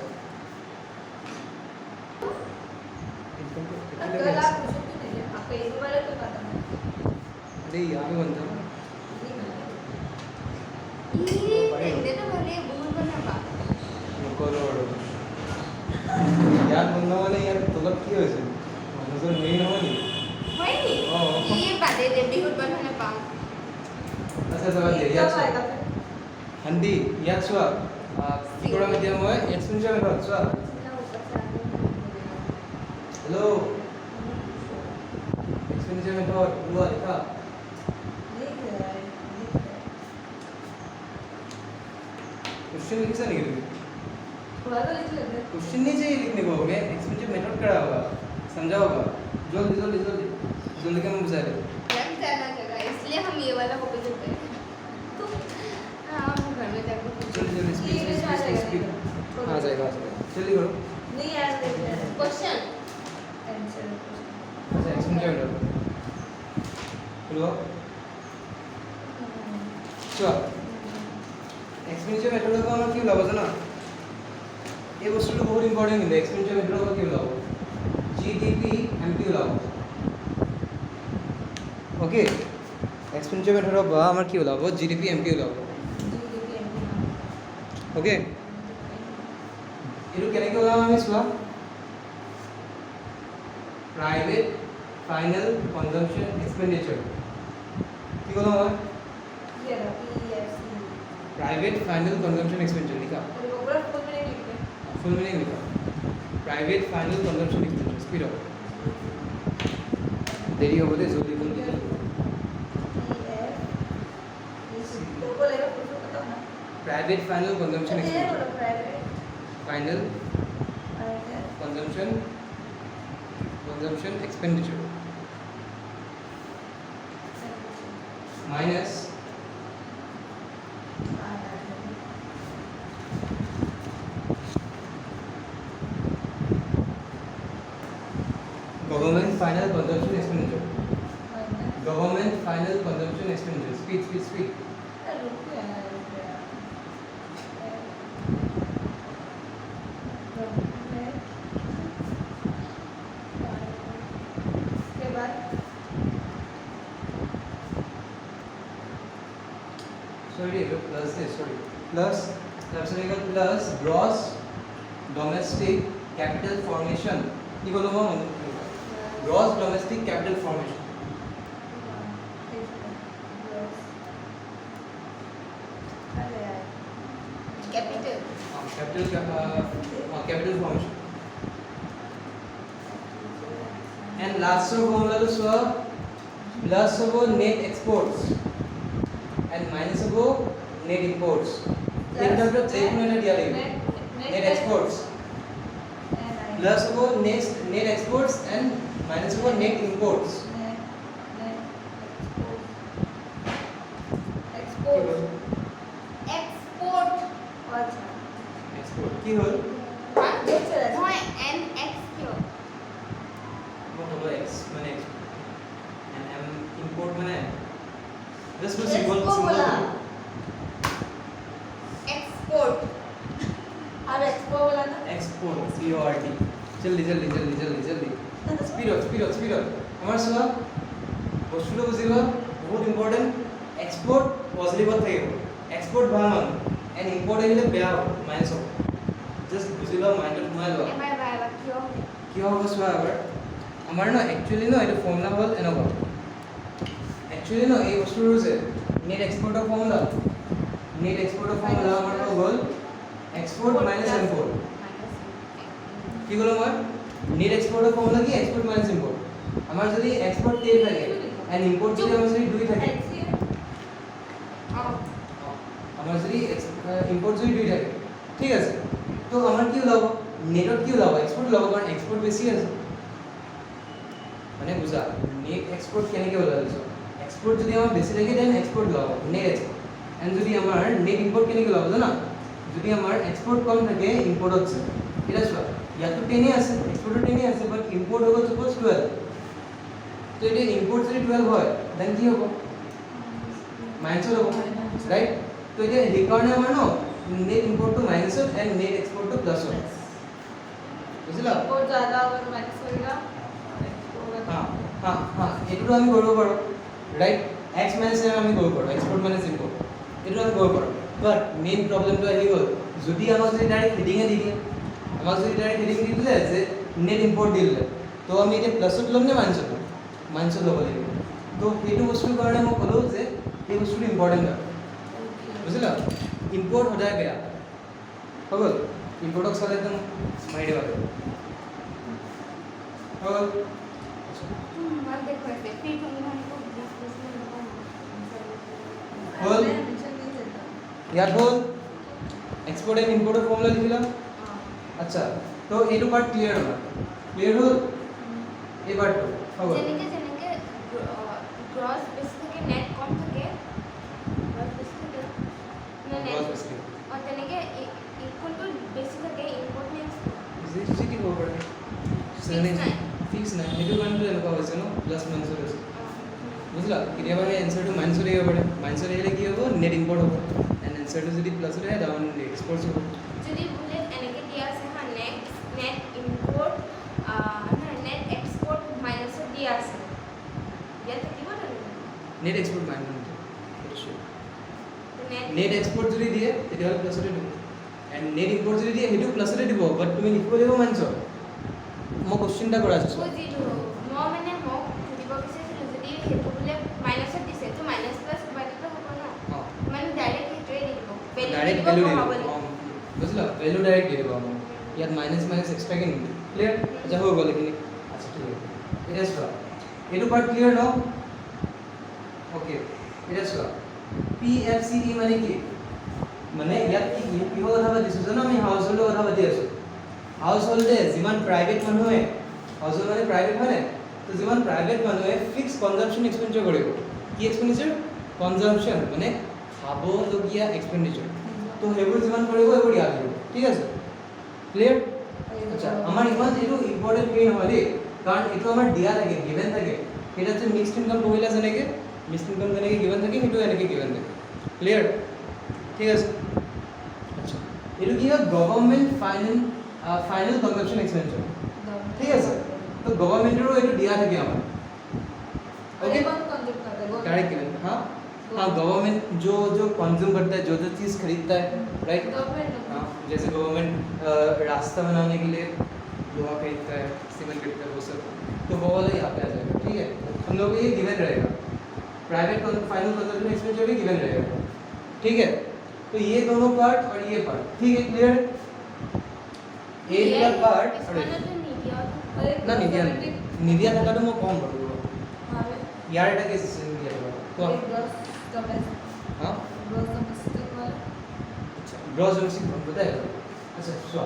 अगर आप पूछो तो नहीं आपको एक बार तो पता है अरे यहाँ पे बनता है ये पहले तो भले भूल बना पा কলৰো ইয়াত বন্ধ মানে ইয়াত তলত কি হৈছে মানুহজন মেইন নহনি হয় নি ये बादे दे बिहुत बना पा আচ্ছা চলা দে ইয়াত হান্দি ইয়াত চোৱা কি কৰা এতিয়া মই এক্সপেনচাৰ মেথড চোৱা হেল্ল' এক্সপেনচাৰ মেথড লোৱা লিখা क्वेश्चन लिखा नहीं तुम क्वेश्चन नहीं चाहिए लिखने को मैं एक्सपेंसिव मेथड करा होगा समझा होगा जल्दी जल्दी जल्दी जल्दी क्या मैं बुझा रहे लग जाना जगह इसलिए हम ये वाला कॉपी करते हैं तो हम घर में जाकर जल्दी जल्दी स्पीड आ जाएगा जल्दी करो नहीं यार क्वेश्चन आंसर अच्छा एक्सपेंसिव मेथड बोलो चलो एक्सपेंसिव मेथड को আমরা কি লাভ জানা এই বস্তুটো বহুত ইম্পর্টেন্ট কিন্তু এক্সপেন্সিভ মেথড কি লাভ GDP MP লাভ ওকে এক্সপেন্সিভ মেথড বা আমার কি লাভ GDP MP লাভ ওকে এটো কেনেকৈ ওলাম আমি চোৱা प्राइवेट फाइनल कंजम्पशन एक्सपेंडिचर কি বললাম আমরা प्राइवेट फाइनल कंजम्पशन एक्सपेंडिचर लिखा फुल मीनिंग लिखा private final consumption expenditure speed up देरी हो गई जल्दी जल्दी private final consumption expenditure final consumption expenditure minus government final consumption expenditure government final consumption expenditure speed plus gross domestic capital formation কি বলবো মনে gross domestic capital formation capital formation and last formula तो so plus हो net exports and minus हो net imports एक number एक minute दिया net exports plus हो नेट एक्सपोर्ट्स एंड माइनस हो नेट इंपोर्ट्स एक्सपोर्ट की होल एक्स माने and M import माने जस्ट सिंबल एक्सपोर्ट CORT जल्दी स्पीड আমার সব বস্তুটো বুঝিব বহুত ইম্পর্টেন্ট এক্সপোর্ট পজিটিভ থাকিব এক্সপোর্ট ভাল মান এন্ড ইম্পোর্ট আহিলে বেয়া মাইনাস হ'ব জাস্ট বুঝিব মাইন্ডত ঘুমাই লও কি হ'ব সোৱা এবাৰ আমাৰ ন একচুয়ালি ন এটা ফৰ্মুলা হল এনেকুৱা একচুয়ালি ন এই বস্তুটো যে নেট এক্সপোৰ্টৰ ফৰ্মুলা আমাৰ হল এক্সপোৰ্ট মাইনাস ইম্পোৰ্ট কি বলো মই নেট এক্সপোৰ্টৰ ফর্মুলা কি এক্সপোর্ট মাইনাস ইম্পোর্ট আমার যদি এক্সপোর্ট 10 থাকে এন্ড ইম্পোর্ট যদি আমার যদি 2 থাকে আমার যদি ইম্পোর্ট যদি 2 থাকে ঠিক আছে তো আমার কি লাভ নেটত কি লাভ এক্সপোর্ট লাভ কারণ এক্সপোর্ট বেশি আছে মানে বুঝা নেট এক্সপোর্ট কেনেকে ওলাইছো এক্সপোর্ট যদি আমার বেশি থাকে দেন এক্সপোর্ট লাভ নেট এক্সপোর্ট এন্ড যদি আমার নেট ইম্পোর্ট কেনেকে লাভ জানা যদি আমার এক্সপোর্ট কম থাকে ইম্পোর্ট হচ্ছে এটা সব ইয়াতো 10 আছে এক্সপোর্ট 10 আছে বাট ইম্পোর্ট হবে সাপোজ 12 তো এটা ইম্পোর্ট যদি 12 হয় দেন কি হবে মাইনাস হবে রাইট তো এটা এই কারণে আমার ন net import to minus and net export to plus হবে বুঝলা ইম্পোর্ট ज्यादा होगा तो माइनस होगा हां এটুকু আমি করব পারো রাইট x মাইনাস এম আমি করব পারো এক্সপোর্ট মাইনাস ইম্পোর্ট এটুকু আমি করব পারো বাট মেইন প্রবলেমটো আহি গল যদি আমাক যদি ডাইরেক্ট হেডিং এ দি দিয়ে আমাক যদি ডাইরেক্ট হেডিং দি দিলে যে নেট ইম্পোর্ট দিলে তো আমি এটা প্লাসত লম নে মাইনাসত লব লাগিব তো এইটো বস্তুৰ কাৰণে মই কলো যে এই বস্তুটো ইম্পৰ্টেন্ট হয় বুঝলা ইম্পোৰ্ট সদায় বেয়া হল ইম্পোৰ্টক চালে একদম মাৰি দিব লাগিব হল হল ইয়াত হল এক্সপোর্ট এন্ড ইম্পোর্টের ফর্মুলা লিখিলাম আচ্ছা তো এইটো পার্ট ক্লিয়ার হল এবার তো হল যেনেকে গ্রস বেশি থাকে নেট কম থাকে গ্রস বেশি থাকে না নেট আর যেনেকে ইকুয়াল টু বেশি থাকে ইম্পোর্ট নেট সিটি ওভার ফিক্স নাই সেইটো কাৰণেতো এনেকুৱা হৈছে ন প্লাস মাইনাস হৈছে বুঝলা কেতিয়াবা এই এনসাৰটো মাইনাস হৈ পাৰে মাইনাস আহিলে কি হ'ব নেট ইম্পোর্ট হ'ব এন্ড এনসারটো যদি প্লাস হৈ যায় ডাউন এক্সপোর্ট হ'ব যদি বলে এনেকে দিয়া আছে হা নেট ইম্পোর্ট না নেট এক্সপোর্ট মাইনাস দিয়া আছে দিয়া থাকিব না net export minus net export যদি দিয়ে তেতিয়াহ'লে প্লাসতে দিব এন্ড নেট ইম্পোর্ট যদি দিয়ে সেইটো প্লাসতে দিব বাট তুমি লিখিব লাগিব মাইনাস মই কোশ্চেনটা কৰা আছে বুজিলো মই মানে মোক দিব বিচাৰিছিলো যদি সেইটো বলে মাইনাসত দিছে তো মাইনাস প্লাস বাকিটো হ'ব না মানে ডাইৰেক্ট হেটোৱে দিব ডাইরেক্ট ভ্যালু দিব বুঝলা ভ্যালু ডাইরেক্ট দিয়ে দিব আমি ইয়াত মাইনাস মাইনাস এক্সট্রা কে নিম ক্লিয়ার আচ্ছা হৈ গ'ল এখিনি আচ্ছা ঠিক আছে এটা চোৱা এইটো পাৰ্ট ক্লিয়াৰ ন ওকে এটা চোৱা PFCE মানে কি মানে ইয়াত কি কথা পাতিছো জানো আমি হাউস হোল্ডৰ কথা পাতি আছো হাউস হোল্ডে যিমান প্ৰাইভেট মানুহে হাউস হোল্ড মানে প্ৰাইভেট হয় না তো যিমান প্ৰাইভেট মানুহে ফিক্স কনজাম্পশন এক্সপেন্ডিচাৰ কৰিব কি এক্সপেন্ডিচাৰ কনজাম্পশন মানে খাবলগীয়া এক্সপেন্ডিচাৰ তো সেইবোৰ যিমান কৰিব এইবোৰ ইয়াত দিব ঠিক আছে ক্লিয়াৰ আচ্ছা আমাৰ ইমান এইটো ইম্পৰ্টেন্ট কি নহয় দেই কাৰণ এইটো আমাৰ দিয়া থাকে গিভেন থাকে এটা যে মিক্সড ইনকাম পঢ়িলা যেনেকৈ মিক্সড ইনকাম যেনেকৈ গিভেন থাকে সেইটো এনেকৈ গিভেন থাকে ক্লিয়াৰ ঠিক আছে আচ্ছা এইটো কি হয় গভৰ্ণমেণ্ট ফাইনেল কনজাম্পশন এক্সপেন্ডিচাৰ ঠিক আছে তো গভर्नमेंटৰো এইটো দিয়া থাকে আমাৰ ओके डायरेक्ट गिवन हाँ हाँ गवर्नमेंट जो कंज्यूम करता है जो चीज़ खरीदता है राइट हाँ जैसे गवर्नमेंट रास्ता बनाने के लिए लोहा खरीदता है सीमेंट खरीदता है वो सब तो वो वाला यहाँ पे आ जाएगा ठीक है हम लोग को ये गिवन रहेगा प्राइवेट फाइनल कंजम्पशन एक्सपेंडिचर भी गिवन रहेगा ठीक है तो ये दोनों पार्ट और ये पार्ट ठीक है क्लियर ए का पार्ट ना निदिया थकाটো মই কম বাৰু यार এটা কেস আছে নিদিয়া তো हां আচ্ছা গ্রস ডোমেস্টিক পতা है আচ্ছা সো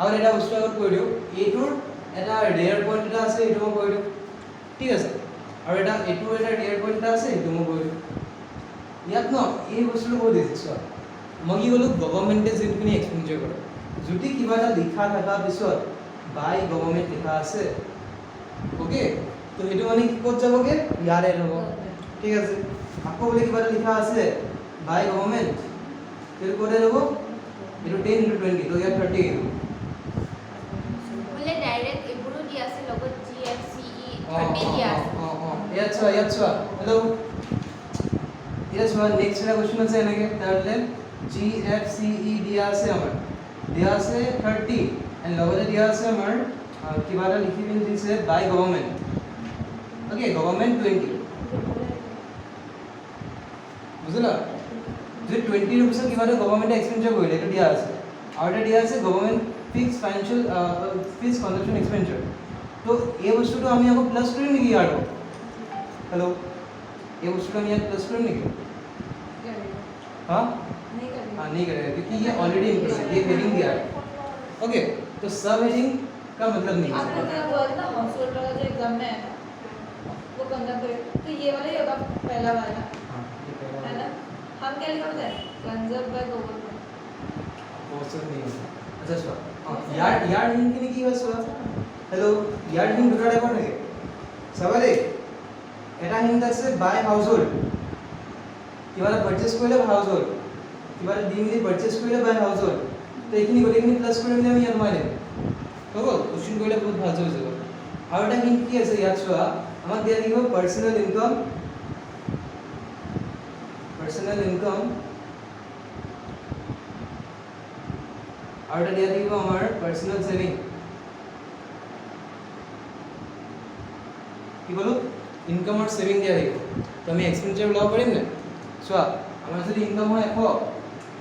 আর এটা বস্তু আগত কৈ দিও এটোৰ এটা ৰেয়াৰ পইণ্ট এটা আছে এটো মই কৈ দিও ঠিক আছে আৰু এটা এটো এটা ৰেয়াৰ পইণ্ট এটা আছে এটো মই কৈ দিও ইয়াত ন এই বস্তুটো কৈ দিছে সো মই কি কলো গভৰ্নমেন্টে যিখিনি এক্সপেন্ডিচাৰ কৰে যদি কিবা এটা লিখা থকা পিছত বাই গভৰ্নমেন্ট লিখা আছে ওকে তো সেইটো মানে ক'ত যাবগে ইয়াৰে হ'ব ঠিক আছে আকৌ বলে কিবা লিখা আছে বাই গভর্নমেন্ট তেল কোডে দেব এটো 10 * 20 তো ইয়াত 30 বলে ডাইরেক্ট এগুলো দি আছে লগত জিএফসিই 30 দি আছে ইয়াত হেল্ল নেক্সট এটা কোশ্চেন আছে এনেকে তাহলে জিএফসিই দিয়া আছে আমাৰ দিয়া আছে 30 এন্ড লগতে দিয়া আছে আমাৰ কিবা এটা লিখি পিন দিছে বাই গভৰ্নমেন্ট ओके गवर्नमेंट 20 বুঝলা যে 20 ৰুপিসৰ কিবা এটা গভৰ্নমেন্ট এক্সপেন্ডিচাৰ কৰিলে এটো দিয়া আছে আৰু এটা দিয়া আছে government fix financial fix consumption expenditure তো এই বস্তুটো আমি আকৌ প্লাস কৰিম নেকি আৰু हेलो ये বস্তুটো আমি ইয়াত প্লাস কৰিম নেকি हां नहीं करेगा क्योंकि ये ऑलरेडी इंक्लूड है ये हेडिंग दिया है ओके तो सब हेडिंग का मतलब नहीं आपने है क्या बोला था हाउस होल्ड वाला जो एग्जाम में आया वो कंजम्पशन तो ये वाला ही होगा पहला वाला हां ये पहला है ना हम क्या लिखा होता है कंजर्व बाय गवर्नमेंट प्रोसेस नहीं है अच्छा सर यार हिंग के की है सर हेलो यार हिंग দুটা টাইপৰ থাকে সবালে এটা হিंग আছে বাই হাউস হোল্ড কিবা পাৰচেজ কৰিলে হাউস হোল্ড কিবা দি মিলি পাৰচেজ কৰিলে বাই হাউস হোল্ড তো এইখিনি গোটেইখিনি প্লাস কৰি মিলি আমি ইয়াত মাৰিলে হ'ব কোশ্চেন কৰিলে বহুত ভাল হৈ যাব আৰু এটা হিंग কি আছে ইয়াত চোৱা আমাক দিয়া থাকিব পাৰ্সোনাল ইনকাম और এটা দিয়া থাকিব আমাৰ পাৰ্সোনাল সেভিং কি বলো ইনকাম আৰ সেভিং দিয়া থাকিব তো আমি এক্সপেন্ডিচাৰ ওলাব পাৰিম না চোৱা আমাৰ যদি ইনকাম হয় 100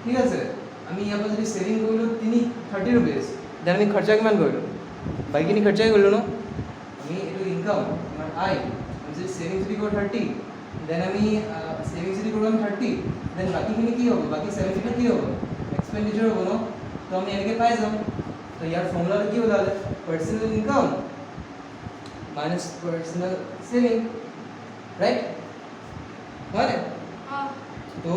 ঠিক আছে আমি ইয়াৰ পৰা যদি সেভিং কৰিলো 30 रुपीस দেন আমি খৰচা কিমান কৰিলো বাইকিনি খৰচা কৰিলো ন আমি এটো ইনকাম আমাৰ আই আমি যদি সেভিং যদি কৰো 30 দেন আমি সেভিং যদি কৰো 30 দেন বাকিখিনি কি হ'ব বাকি 70 টা কি হ'ব এক্সপেন্ডিচার হ'ব ন तो हम यानी के पाए जाओ तो यार फॉर्मूला की बता दे personal income minus personal saving right है हां तो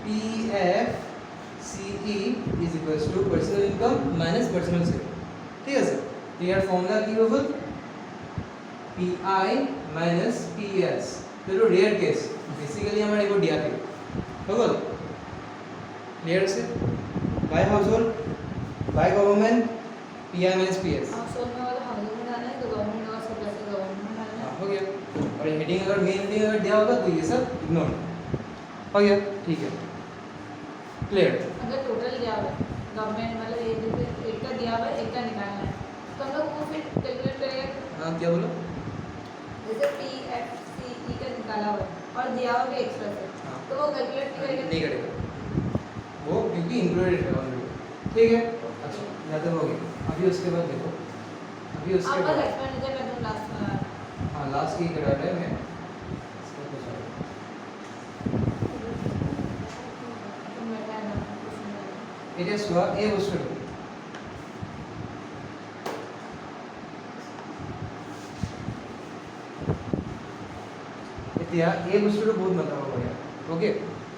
PFCE is equals to personal income minus personal saving ठीक है सर तो यार फॉर्मूला की होगा PI माइनस PS तो रेयर केस बेसिकली हमारे को दिया थे होगा क्लियर से by household by government PI minus PS household में वाला हाउस में डालना है तो गवर्नमेंट का सब पैसे गवर्नमेंट में डालना है हो गया और हेडिंग अगर मेन हेडिंग अगर दिया होगा तो ये सब इग्नोर हो गया ठीक है क्लियर अगर टोटल दिया हुआ है गवर्नमेंट वाला एक का दिया हुआ है एक का निकालना है तो हम लोग वो फिर कैलकुलेट करेंगे हाँ क्या बोलो जैसे PFCE का निकाला हुआ है और दिया हुआ है एक्स्ट्रा से हाँ। तो वो कैलकुलेट करेंगे नहीं करेगा वो क्योंकि इंक्लूडेड है ऑलरेडी ठीक है अच्छा ज़्यादा हो गया अभी उसके बाद देखो अभी उसके आपका बाद एक्सपेंडिचर में तुम लास्ट में हाँ लास्ट की करा रहे हैं मैं इसको कुछ तुम बैठा है ना এতিয়া চোৱা এই বস্তুটো এতিয়া এই বস্তুটো বহুত মাথা মাৰিব লাগে ওকে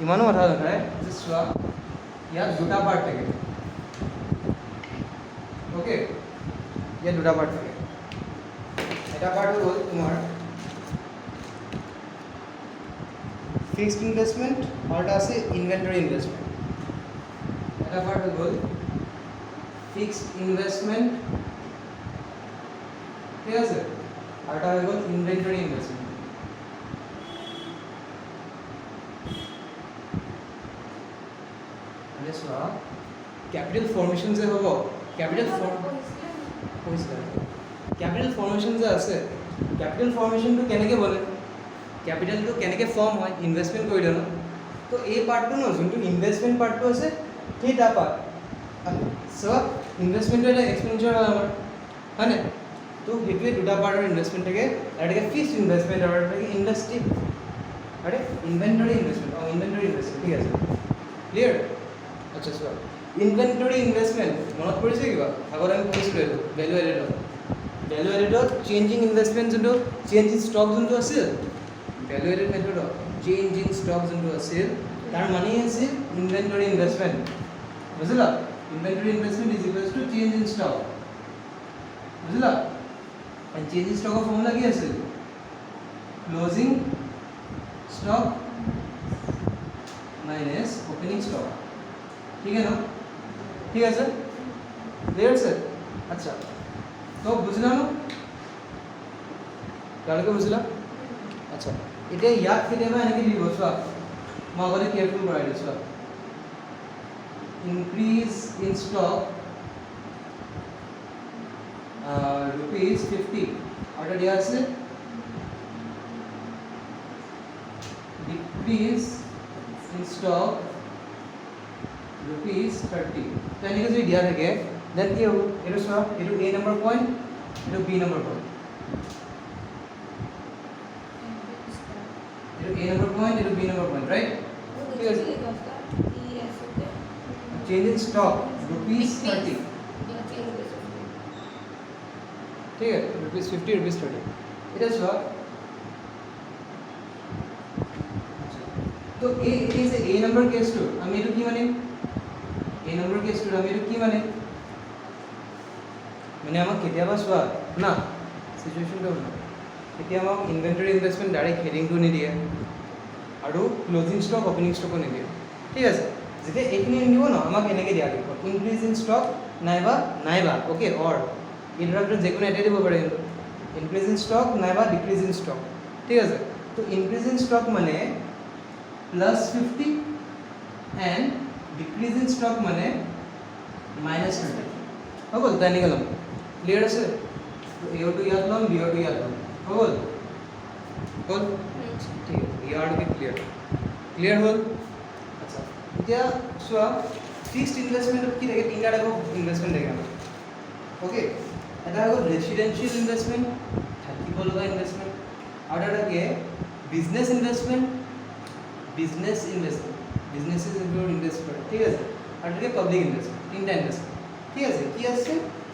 ইমানো মাথা নাখায় যে চোৱা ইয়াত দুটা পাৰ্ট থাকে ওকে ইয়াত দুটা পাৰ্ট থাকে এটা পাৰ্ট হ'ল তোমাৰ ফিক্সড ইনভেষ্টমেণ্ট আৰু এটা আছে ইনভেণ্টৰী ইনভেষ্টমেণ্ট এটা পাৰ্ট হ'ল ফিক্সড ইনভেষ্টমেণ্ট ঠিক আছে আৰু এটা হৈ গ'ল ইনভেণ্টৰী ইনভেষ্টমেণ্ট মানে চোৱা কেপিটেল ফৰ্মেশ্যন যে হ'ব কেপিটেল কেপিটেল ফৰ্মেশ্যন যে আছে কেপিটেল ফৰ্মেশ্যনটো কেনেকৈ বনে কেপিটেলটো কেনেকৈ ফৰ্ম হয় ইনভেষ্টমেণ্ট কৰিলে ন তো এই পাৰ্টটো ন যোনটো ইনভেষ্টমেণ্ট পাৰ্টটো আছে সেইটা পাৰ্ট চোৱা ইনভেষ্টমেণ্টটো এটা এক্সপেঞ্চাৰ হয় আমাৰ হয়নে তো সেইটোৱে দুটা পাৰ্টৰ ইনভেষ্টমেণ্ট থাকে আৰু এটা ফিক্সড ইনভেষ্টমেণ্ট আৰু এটা ইণ্ডাষ্ট্ৰি আৰে ইনভেণ্টৰী ইনভেষ্টমেণ্ট ইনভেণ্টৰী ইনভেষ্টমেণ্ট ঠিক আছে ক্লিয়াৰ আচ্ছা চোৱা ইনভেণ্টৰী ইনভেষ্টমেণ্ট মনত পৰিছে কিবা আগত আমি পঢ়িছিলোঁ এইটো ভেলু এডেডত চেঞ্জিং ইনভেষ্টমেণ্ট যোনটো চেঞ্জ ইন ষ্টক যোনটো আছিল ভেলু এডেড মেথডত চেঞ্জ ইন ষ্টক যোনটো আছিল তাৰ মানেই আছিল ইনভেণ্টৰী ইনভেষ্টমেণ্ট বুজিলা inventory investment is equals to change in stock বুজিলা এণ্ড চেঞ্জ ইন ষ্টকৰ ফৰ্মুলা কি আছিল closing stock minus opening stock ठीक है ना ठीक है सर क्लियर सर अच्छा तो बुझला ना কালকে বুঝলা আচ্ছা এটা ইয়াত কেতিয়াবা এনেকৈ লিখিব চোৱা মই আগতে কেয়াৰফুল কৰাই দিছোঁ চোৱা ইনক্ৰিজ ইন ষ্টক रुपीज 50 আৰু এটা দিয়া আছে ডিক্ৰিজ ইন ষ্টক रुपीज 30 तो এনেকৈ যদি দিয়া থাকে দেন কি হ'ব এইটো চোৱা এইটো এ নম্বৰ পইণ্ট এইটো বি নম্বৰ পইণ্ট এইটো এ নম্বৰ পইণ্ট এইটো বি নম্বৰ পইণ্ট ৰাইট ঠিক আছে চেঞ্জ ইন ষ্টক रुपीज 30 ঠিক আছে रुपीज 50 रुपीज 30 এটা চোৱা তো এই যে এ নম্বৰ কেছটো আমি এইটো কি মানিম এই নম্বৰ কেছটো আমি এইটো কি মানে আমাক কেতিয়াবা চোৱা না চিটুৱেশ্যনটো এতিয়া আমাক ইনভেণ্টৰী ইনভেষ্টমেণ্ট ডাইৰেক্ট হেডিংটো নিদিয়ে আৰু ক্লজিং ষ্টক অপেনিং ষ্টকো নিদিয়ে ঠিক আছে যেতিয়া এইখিনি নিদিব ন আমাক এনেকৈ দিয়া দিব ইনক্ৰিজ ইন ষ্টক নাইবা অ'কে অৰ এই ধৰক যিকোনো এটাই দিব পাৰে কিন্তু ইনক্ৰিজ ইন ষ্টক নাইবা ডিক্ৰিজ ইন ষ্টক ঠিক আছে তো ইনক্ৰিজ ইন ষ্টক মানে +50 এণ্ড ডিক্ৰিজ ইন ষ্টক মানে -30 হৈ গ'ল তেনেকৈ ল'ম ক্লিয়াৰ আছে এওটো ইয়াত ল'ম বিওটো ইয়াত ল'ম হৈ গ'ল ঠিক আছে ইয়াৰটো ক্লিয়াৰ হ'ল আচ্ছা এতিয়া চোৱা ফিক্সড ইনভেষ্টমেণ্টত কি থাকে তিনিটা টাইপৰ ইনভেষ্টমেণ্ট থাকে আমাৰ অ'কে এটা হৈ গ'ল ৰেচিডেঞ্চিয়েল ইনভেষ্টমেণ্ট থাকিব লগা ইনভেষ্টমেণ্ট আৰু এটা থাকে বিজনেছ ইনভেষ্টমেণ্ট বিজনেছেস ইনভেস্ট ইনভেস্ট করে ঠিক আছে আর এটা পাবলিক ইনভেস্টমেন্ট তিনটা ইনভেস্টমেন্ট ঠিক আছে কি আছে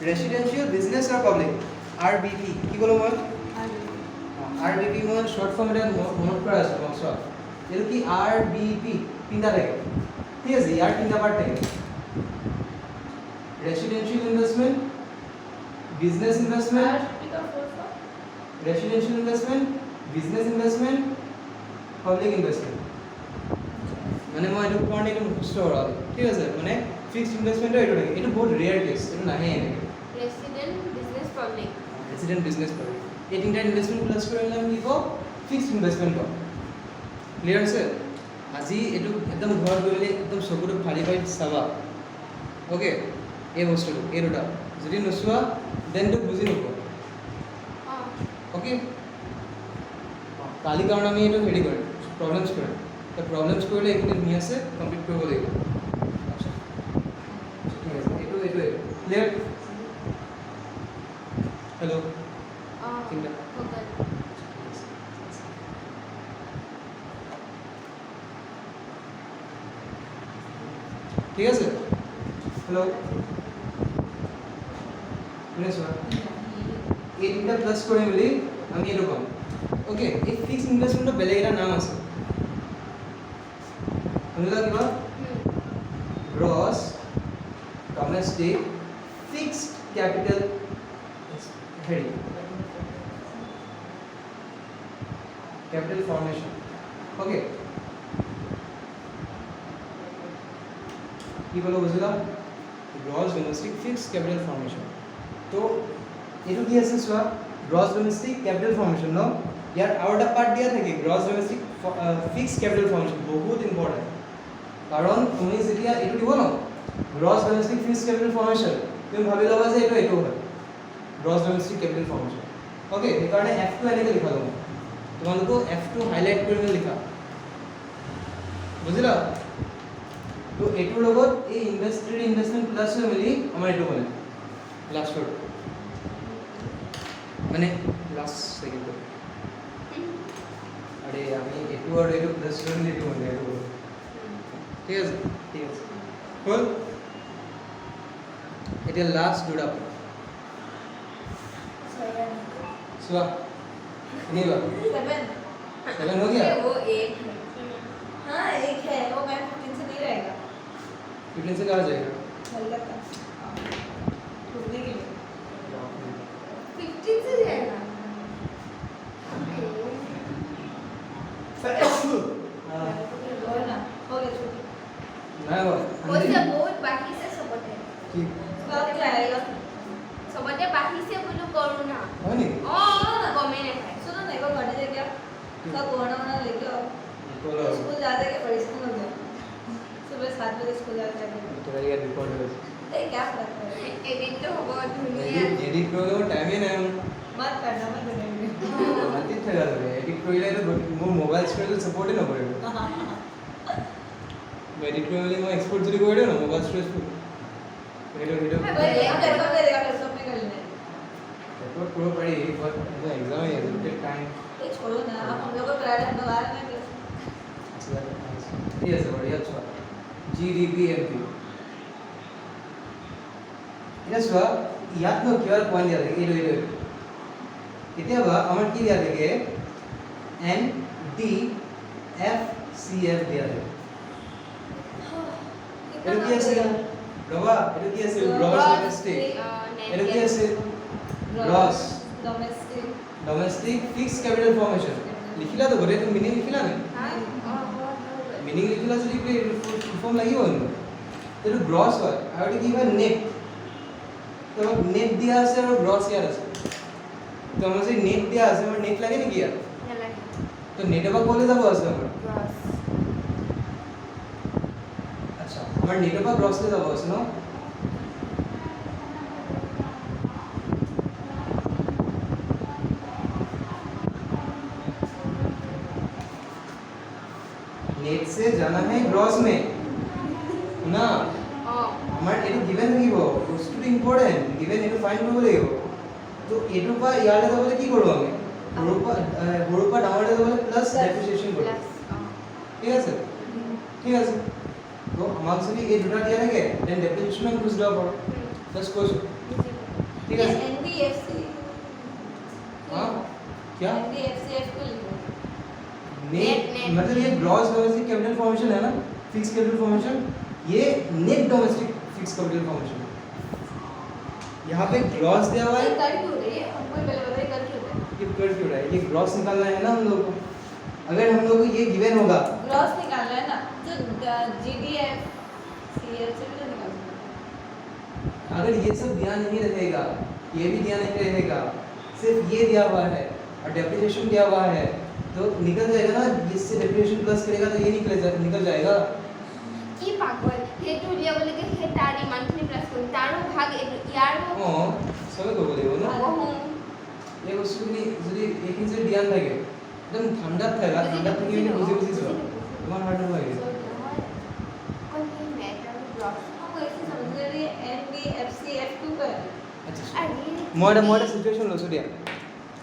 রেসিডেন্সিয়াল বিজনেস আর পাবলিক আরবিপি কি বলো মই আরবিপি মই শর্ট ফর্ম এটা মনত করা আছে তোমাক সব এর কি আরবিপি তিনটা থাকে ঠিক আছে ইয়ার তিনটা পার্ট থাকে residential investment business investment residential investment business investment public investment মানে মই এইটো কাৰণে এইটো মুখস্থ কৰা ঠিক আছে মানে ফিক্সড ইনভেষ্টমেণ্টৰ এইটো থাকে এইটো বহুত ৰেয়াৰ কেছ এইটো নাহে এনেকৈ ৰেচিডেণ্ট বিজনেছ পাব্লিক এই তিনিটা ইনভেষ্টমেণ্ট প্লাছ কৰিলে আমি কি কওঁ ফিক্সড ইনভেষ্টমেণ্ট কওঁ ক্লিয়াৰ আছে আজি এইটো একদম ঘৰত গৈ একদম চকুটো ফালি ফালি চাবা অ'কে এই বস্তুটো এই দুটা যদি নোচোৱা দেন তো বুজি নোপোৱা অ'কে কালি কাৰণে আমি এইটো হেৰি কৰিম প্ৰব্লেমছ কৰিম তো প্ৰব্লেমছ কৰিলে এইখিনি ধুনীয়াছে কমপ্লিট কৰিব লাগিব আচ্ছা ঠিক আছে এইটো ক্লিয়াৰ হেল্ল' তিনিটা ঠিক আছে হেল্ল' শুনিছোঁ এই তিনিটা প্লাছ কৰি মেলি আমি এইটো পাম অ'কে এই ফিক্স ইনভেষ্টমেণ্টৰ বেলেগ এটা নাম আছে শুনিলা কিবা গ্ৰছ ডমেষ্টিক ফিক্সড ক্যাপিটাল হেৰি ক্যাপিটাল ফৰ্মেশ্যন অ'কে কি ক'লো বুজিলা gross domestic fixed capital formation তো এইটো কি আছে চোৱা গ্ৰছ ডমেষ্টিক ক্যাপিটাল ফৰ্মেশ্যন ন ইয়াৰ আৰু এটা পাৰ্ট দিয়া থাকে gross domestic fixed capital formation বহুত ইম্পৰ্টেণ্ট কাৰণ তুমি যেতিয়া এইটো দিব ন gross domestic fixed capital formation তুমি ভাবি ল'বা যে এইটো হয় gross domestic capital formation okay সেইকাৰণে F2 এনেকৈ লিখা ল'ব তোমালোকে F2 হাইলাইট কৰি মেলি লিখা বুজিলা তো এইটোৰ লগত এই ইনভেষ্টমেণ্ট প্লাছ হৈ মেলি আমাৰ এইটো বনে লাষ্টৰ মানে লাষ্ট সেকেন্ডটো আৰে আমি এইটো আৰু এইটো প্লাছ কৰি মেলি এইটো বনে এইটো ঠিক আছে হ'ল এতিয়া লাষ্ট দুটা চোৱা नहीं हुआ 7 हो गया वो 8 है हाँ 1 है वो मैं 15 से नहीं रहेगा 15 से कहाँ जाएगा हल्का था घूमने के लिए 15 से जाएगा हाँ हो ना हो गया छुट्टी ना हुआ वो सब बहुत बाकी से सबते ठीक कब क्या आएगा सबते बाकी से बोलो करो ना है नहीं गमे ने खाए सुनो ना एक बार घटे क्या सब कोना लेके आओ बोलो स्कूल जाते के परेशान हो गया सुबह 7 बजे स्कूल जाते हैं तेरा ये रिकॉर्ड है ए क्या फर्क है एडिट तो होगा दुनिया एडिट करो टाइम ही नहीं मत करना मत करना मत इतना कर रहे एडिट करिले तो वो मोबाइल स्क्रीन सपोर्ट ही ना करेगा मैं एडिट करले मैं एक्सपोर्ट जरी कर दो ना मोबाइल स्क्रीन वीडियो भाई लैपटॉप में लैपटॉप में कर लेना एक्सपोर्ट करो पड़ी बट एग्जाम है लिमिटेड टाइम ये छोड़ो ना आप हम लोग को प्राइवेट हम लोग आ रहे हैं ये है बढ़िया अच्छा जीडीपी एमपी এটা চোৱা ইয়াত ন কিহৰ পইণ্ট দিয়া থাকে এইটো কেতিয়াবা আমাৰ কি দিয়া থাকে N D F C F দিয়া থাকে এইটো কি আছে ৰবা এইটো কি আছে গ্ৰছ ডমেষ্টিক এইটো কি আছে gross domestic fixed capital formation লিখিলা তো ঘৰে তুমি মিনিং লিখিলা নে মিনিং লিখিলা যদি ফুল ফৰ্ম লাগিব এইটো গ্ৰছ হয় আৰু এইটো কি হয় নেট तो नेट दिया আছে और ग्रॉस ইয়ার আছে তো আমরা যে নেট দেয়া আছে আমার নেট লাগে নাকি यार না লাগে তো নেট আবার বলে যাব আছে আমরা গ্রস আচ্ছা আমার নেট আবার গ্রস লে যাব আছে না नेट से जाना है ग्रॉस में ना আমার এটো গিভেন থাকিব বস্তুটো ইম্পৰ্টেন্ট গিভেন এটো ফাইন্ড কৰিব লাগিব তো এটো পা ইয়ালে যাবলে কি কৰব আমি হৰুপা ডাঙৰলে যাবলে প্লাস ডেপ্ৰিসিয়েশন কৰব ঠিক আছে তো আমাক যদি এই দুটা দিয়া থাকে দেন ডেপ্রিসিয়েশন আমি বুঝ যাব পাৰো প্লাস কোশ ঠিক আছে एनबीएफसी हां क्या एनबीएफसीएफ को लिखो नेट मतलब ये ग्रॉस डोमेस्टिक कैपिटल फॉर्मेशन है ना फिक्स्ड कैपिटल फॉर्मेशन ये net domestic fixed capital formation यहाँ पे ग्रॉस दिया हुआ है कर क्यों रही है हमको पहले बताइए कर क्यों रहे ये कर क्यों रहा है ये ग्रॉस निकालना है ना हम लोग को अगर हम लोग को ये गिवन होगा ग्रॉस निकालना है ना जो जीडीएफ सीएल से भी तो निकाल सकते अगर ये सब दिया नहीं रहेगा ये भी दिया नहीं रहेगा सिर्फ ये दिया हुआ है और डेप्रिसिएशन दिया हुआ है तो निकल जाएगा ना इससे डेप्रिसिएशन प्लस करेगा तो ये निकल जाएगा কি পাগল হেতু উলিয়াবলে কি হে তাৰি মান্থলি প্লাস কৰি তাৰো ভাগ ইয়াৰো हाँ सबै কৰিব লাগিব না বহু এই বস্তুখিনি যদি এইখিনি যদি ধ্যান থাকে একদম ঠাণ্ডাত থাকা ঠাণ্ডাত থাকি পিনে বুজি বুজি চোৱা তোমাৰ হাৰ্ড নহয় কোন কি মেটাৰ ব্লক हमको ऐसे समझ रही है एनबीएफसीएफ को कर আচ্ছা আরে মই এটা সিচুৱেশ্যন লৈছোঁ দিয়া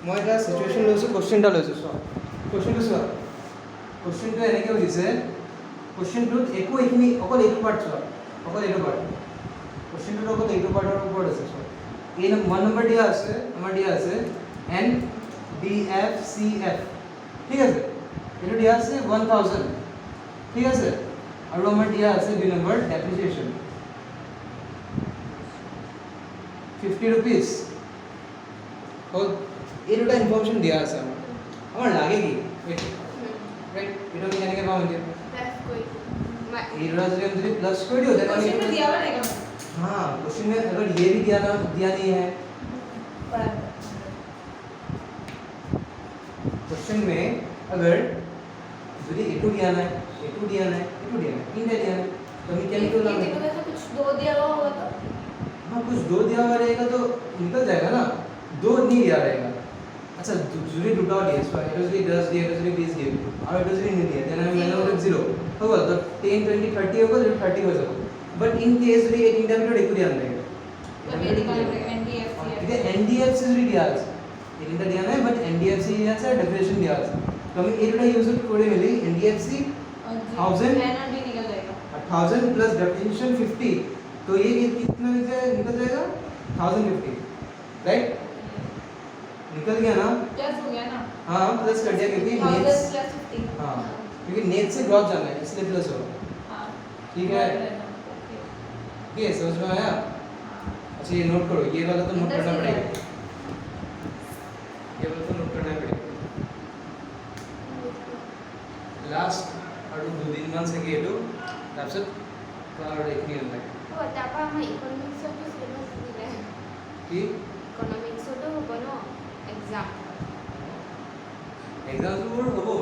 মই এটা সিচুৱেশ্যন লৈছোঁ কোশ্চেন এটা লৈছোঁ চোৱা কোশ্চেনটো চোৱা কোশ্চেনটো এনেকৈ দিছে কোশ্চেনটোত একো এইখিনি অকল এইটো পাৰ্ট চোৱা অকল এইটো পাৰ্ট কোশ্চেনটোৰ লগত এইটো পাৰ্টৰ ওপৰত আছে সব এই 1 নম্বৰ দিয়া আছে আমাৰ দিয়া আছে N D F C F ঠিক আছে এইটো দিয়া আছে 1000 ঠিক আছে আৰু আমাৰ দিয়া আছে 2 নম্বৰ ডেপ্ৰিচিয়েচন 50 rupees হ'ল এই দুটা ইনফৰমেশন দিয়া আছে আমাৰ লাগে কি রাইট এটা আমি কেনেকৈ পাম এতিয়া প্লাস कोई এই দুটা যদি আমি যদি প্লাস কৰি দিও দেন क्वेश्चन में दिया हुआ रहेगा हाँ क्वेश्चन में अगर ये भी दिया नहीं है पढ़ा क्वेश्चन में अगर যদি এটু दिया ना है एटू दिया ना है एटू दिया ना है तीन दिया ना है तो हम क्या निकल ये तीनों में से कुछ दो दिया हुआ होगा तो हाँ कुछ दो दिया हुआ रहेगा तो निकल जाएगा ना दो नहीं दिया रहेगा अच्छा যদি দুটো দিয়ে সো এটা যদি 10 দিয়ে এটা যদি 20 দিয়ে আর এটা যদি नहीं दिया देन আমি मैंने 0 होगा तो 10 20 30 होगा तो 30 हो जाएगा बट इन केस যদি এই তিনটা ভিতর একটু ध्यान देगा तब ये निकालना पड़ेगा NDFC ठीक है एनडीएफसी যদি দিয়া আছে এই তিনটা দিয়া নাই বাট এনডিএফসি দিয়া আছে ডেফিনেশন দিয়া আছে তো আমি এই দুটো ইউজ করে মিলি এনডিএফসি 1000 NRD निकल जाएगा 1000 प्लस डेफिनेशन 50 तो ये कितना निकल जाएगा 1050 राइट निकल गया ना प्लस हो गया ना हाँ प्लस कर दिया क्योंकि 1000 नेट प्लस 50 हाँ क्योंकि नेट से ग्रॉस जाना है इसलिए प्लस होगा हाँ ठीक है ठीक है समझ में आया अच्छा ये नोट करो ये वाला तो नोट करना पड़ेगा ये वाला तो नोट करना पड़ेगा लास्ट और दो दिन मान से गेटो तब से और एक नहीं होता ও তারপর আমার ইকোনমিক্সৰ তো সিলেবাস দিলে कि ইকোনমিক্সতো হ'ব ন এক্সাম एग्जाम तो वो